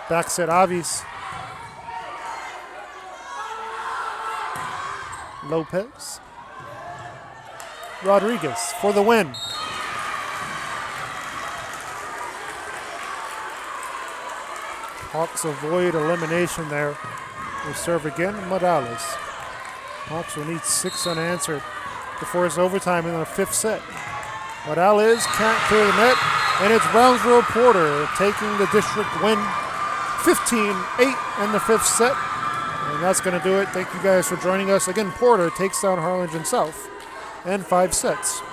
Speaker 9: Back set, Avis. Lopez. Rodriguez for the win. Hawks avoid elimination there. They serve again, Morales. Hawks will need 6 unanswered before it's overtime in the 5th set. Morales can't clear the net, and it's Brownsville Porter taking the district win 15-8 in the 5th set. And that's going to do it. Thank you guys for joining us. Again, Porter takes down Harlingen South in 5 sets.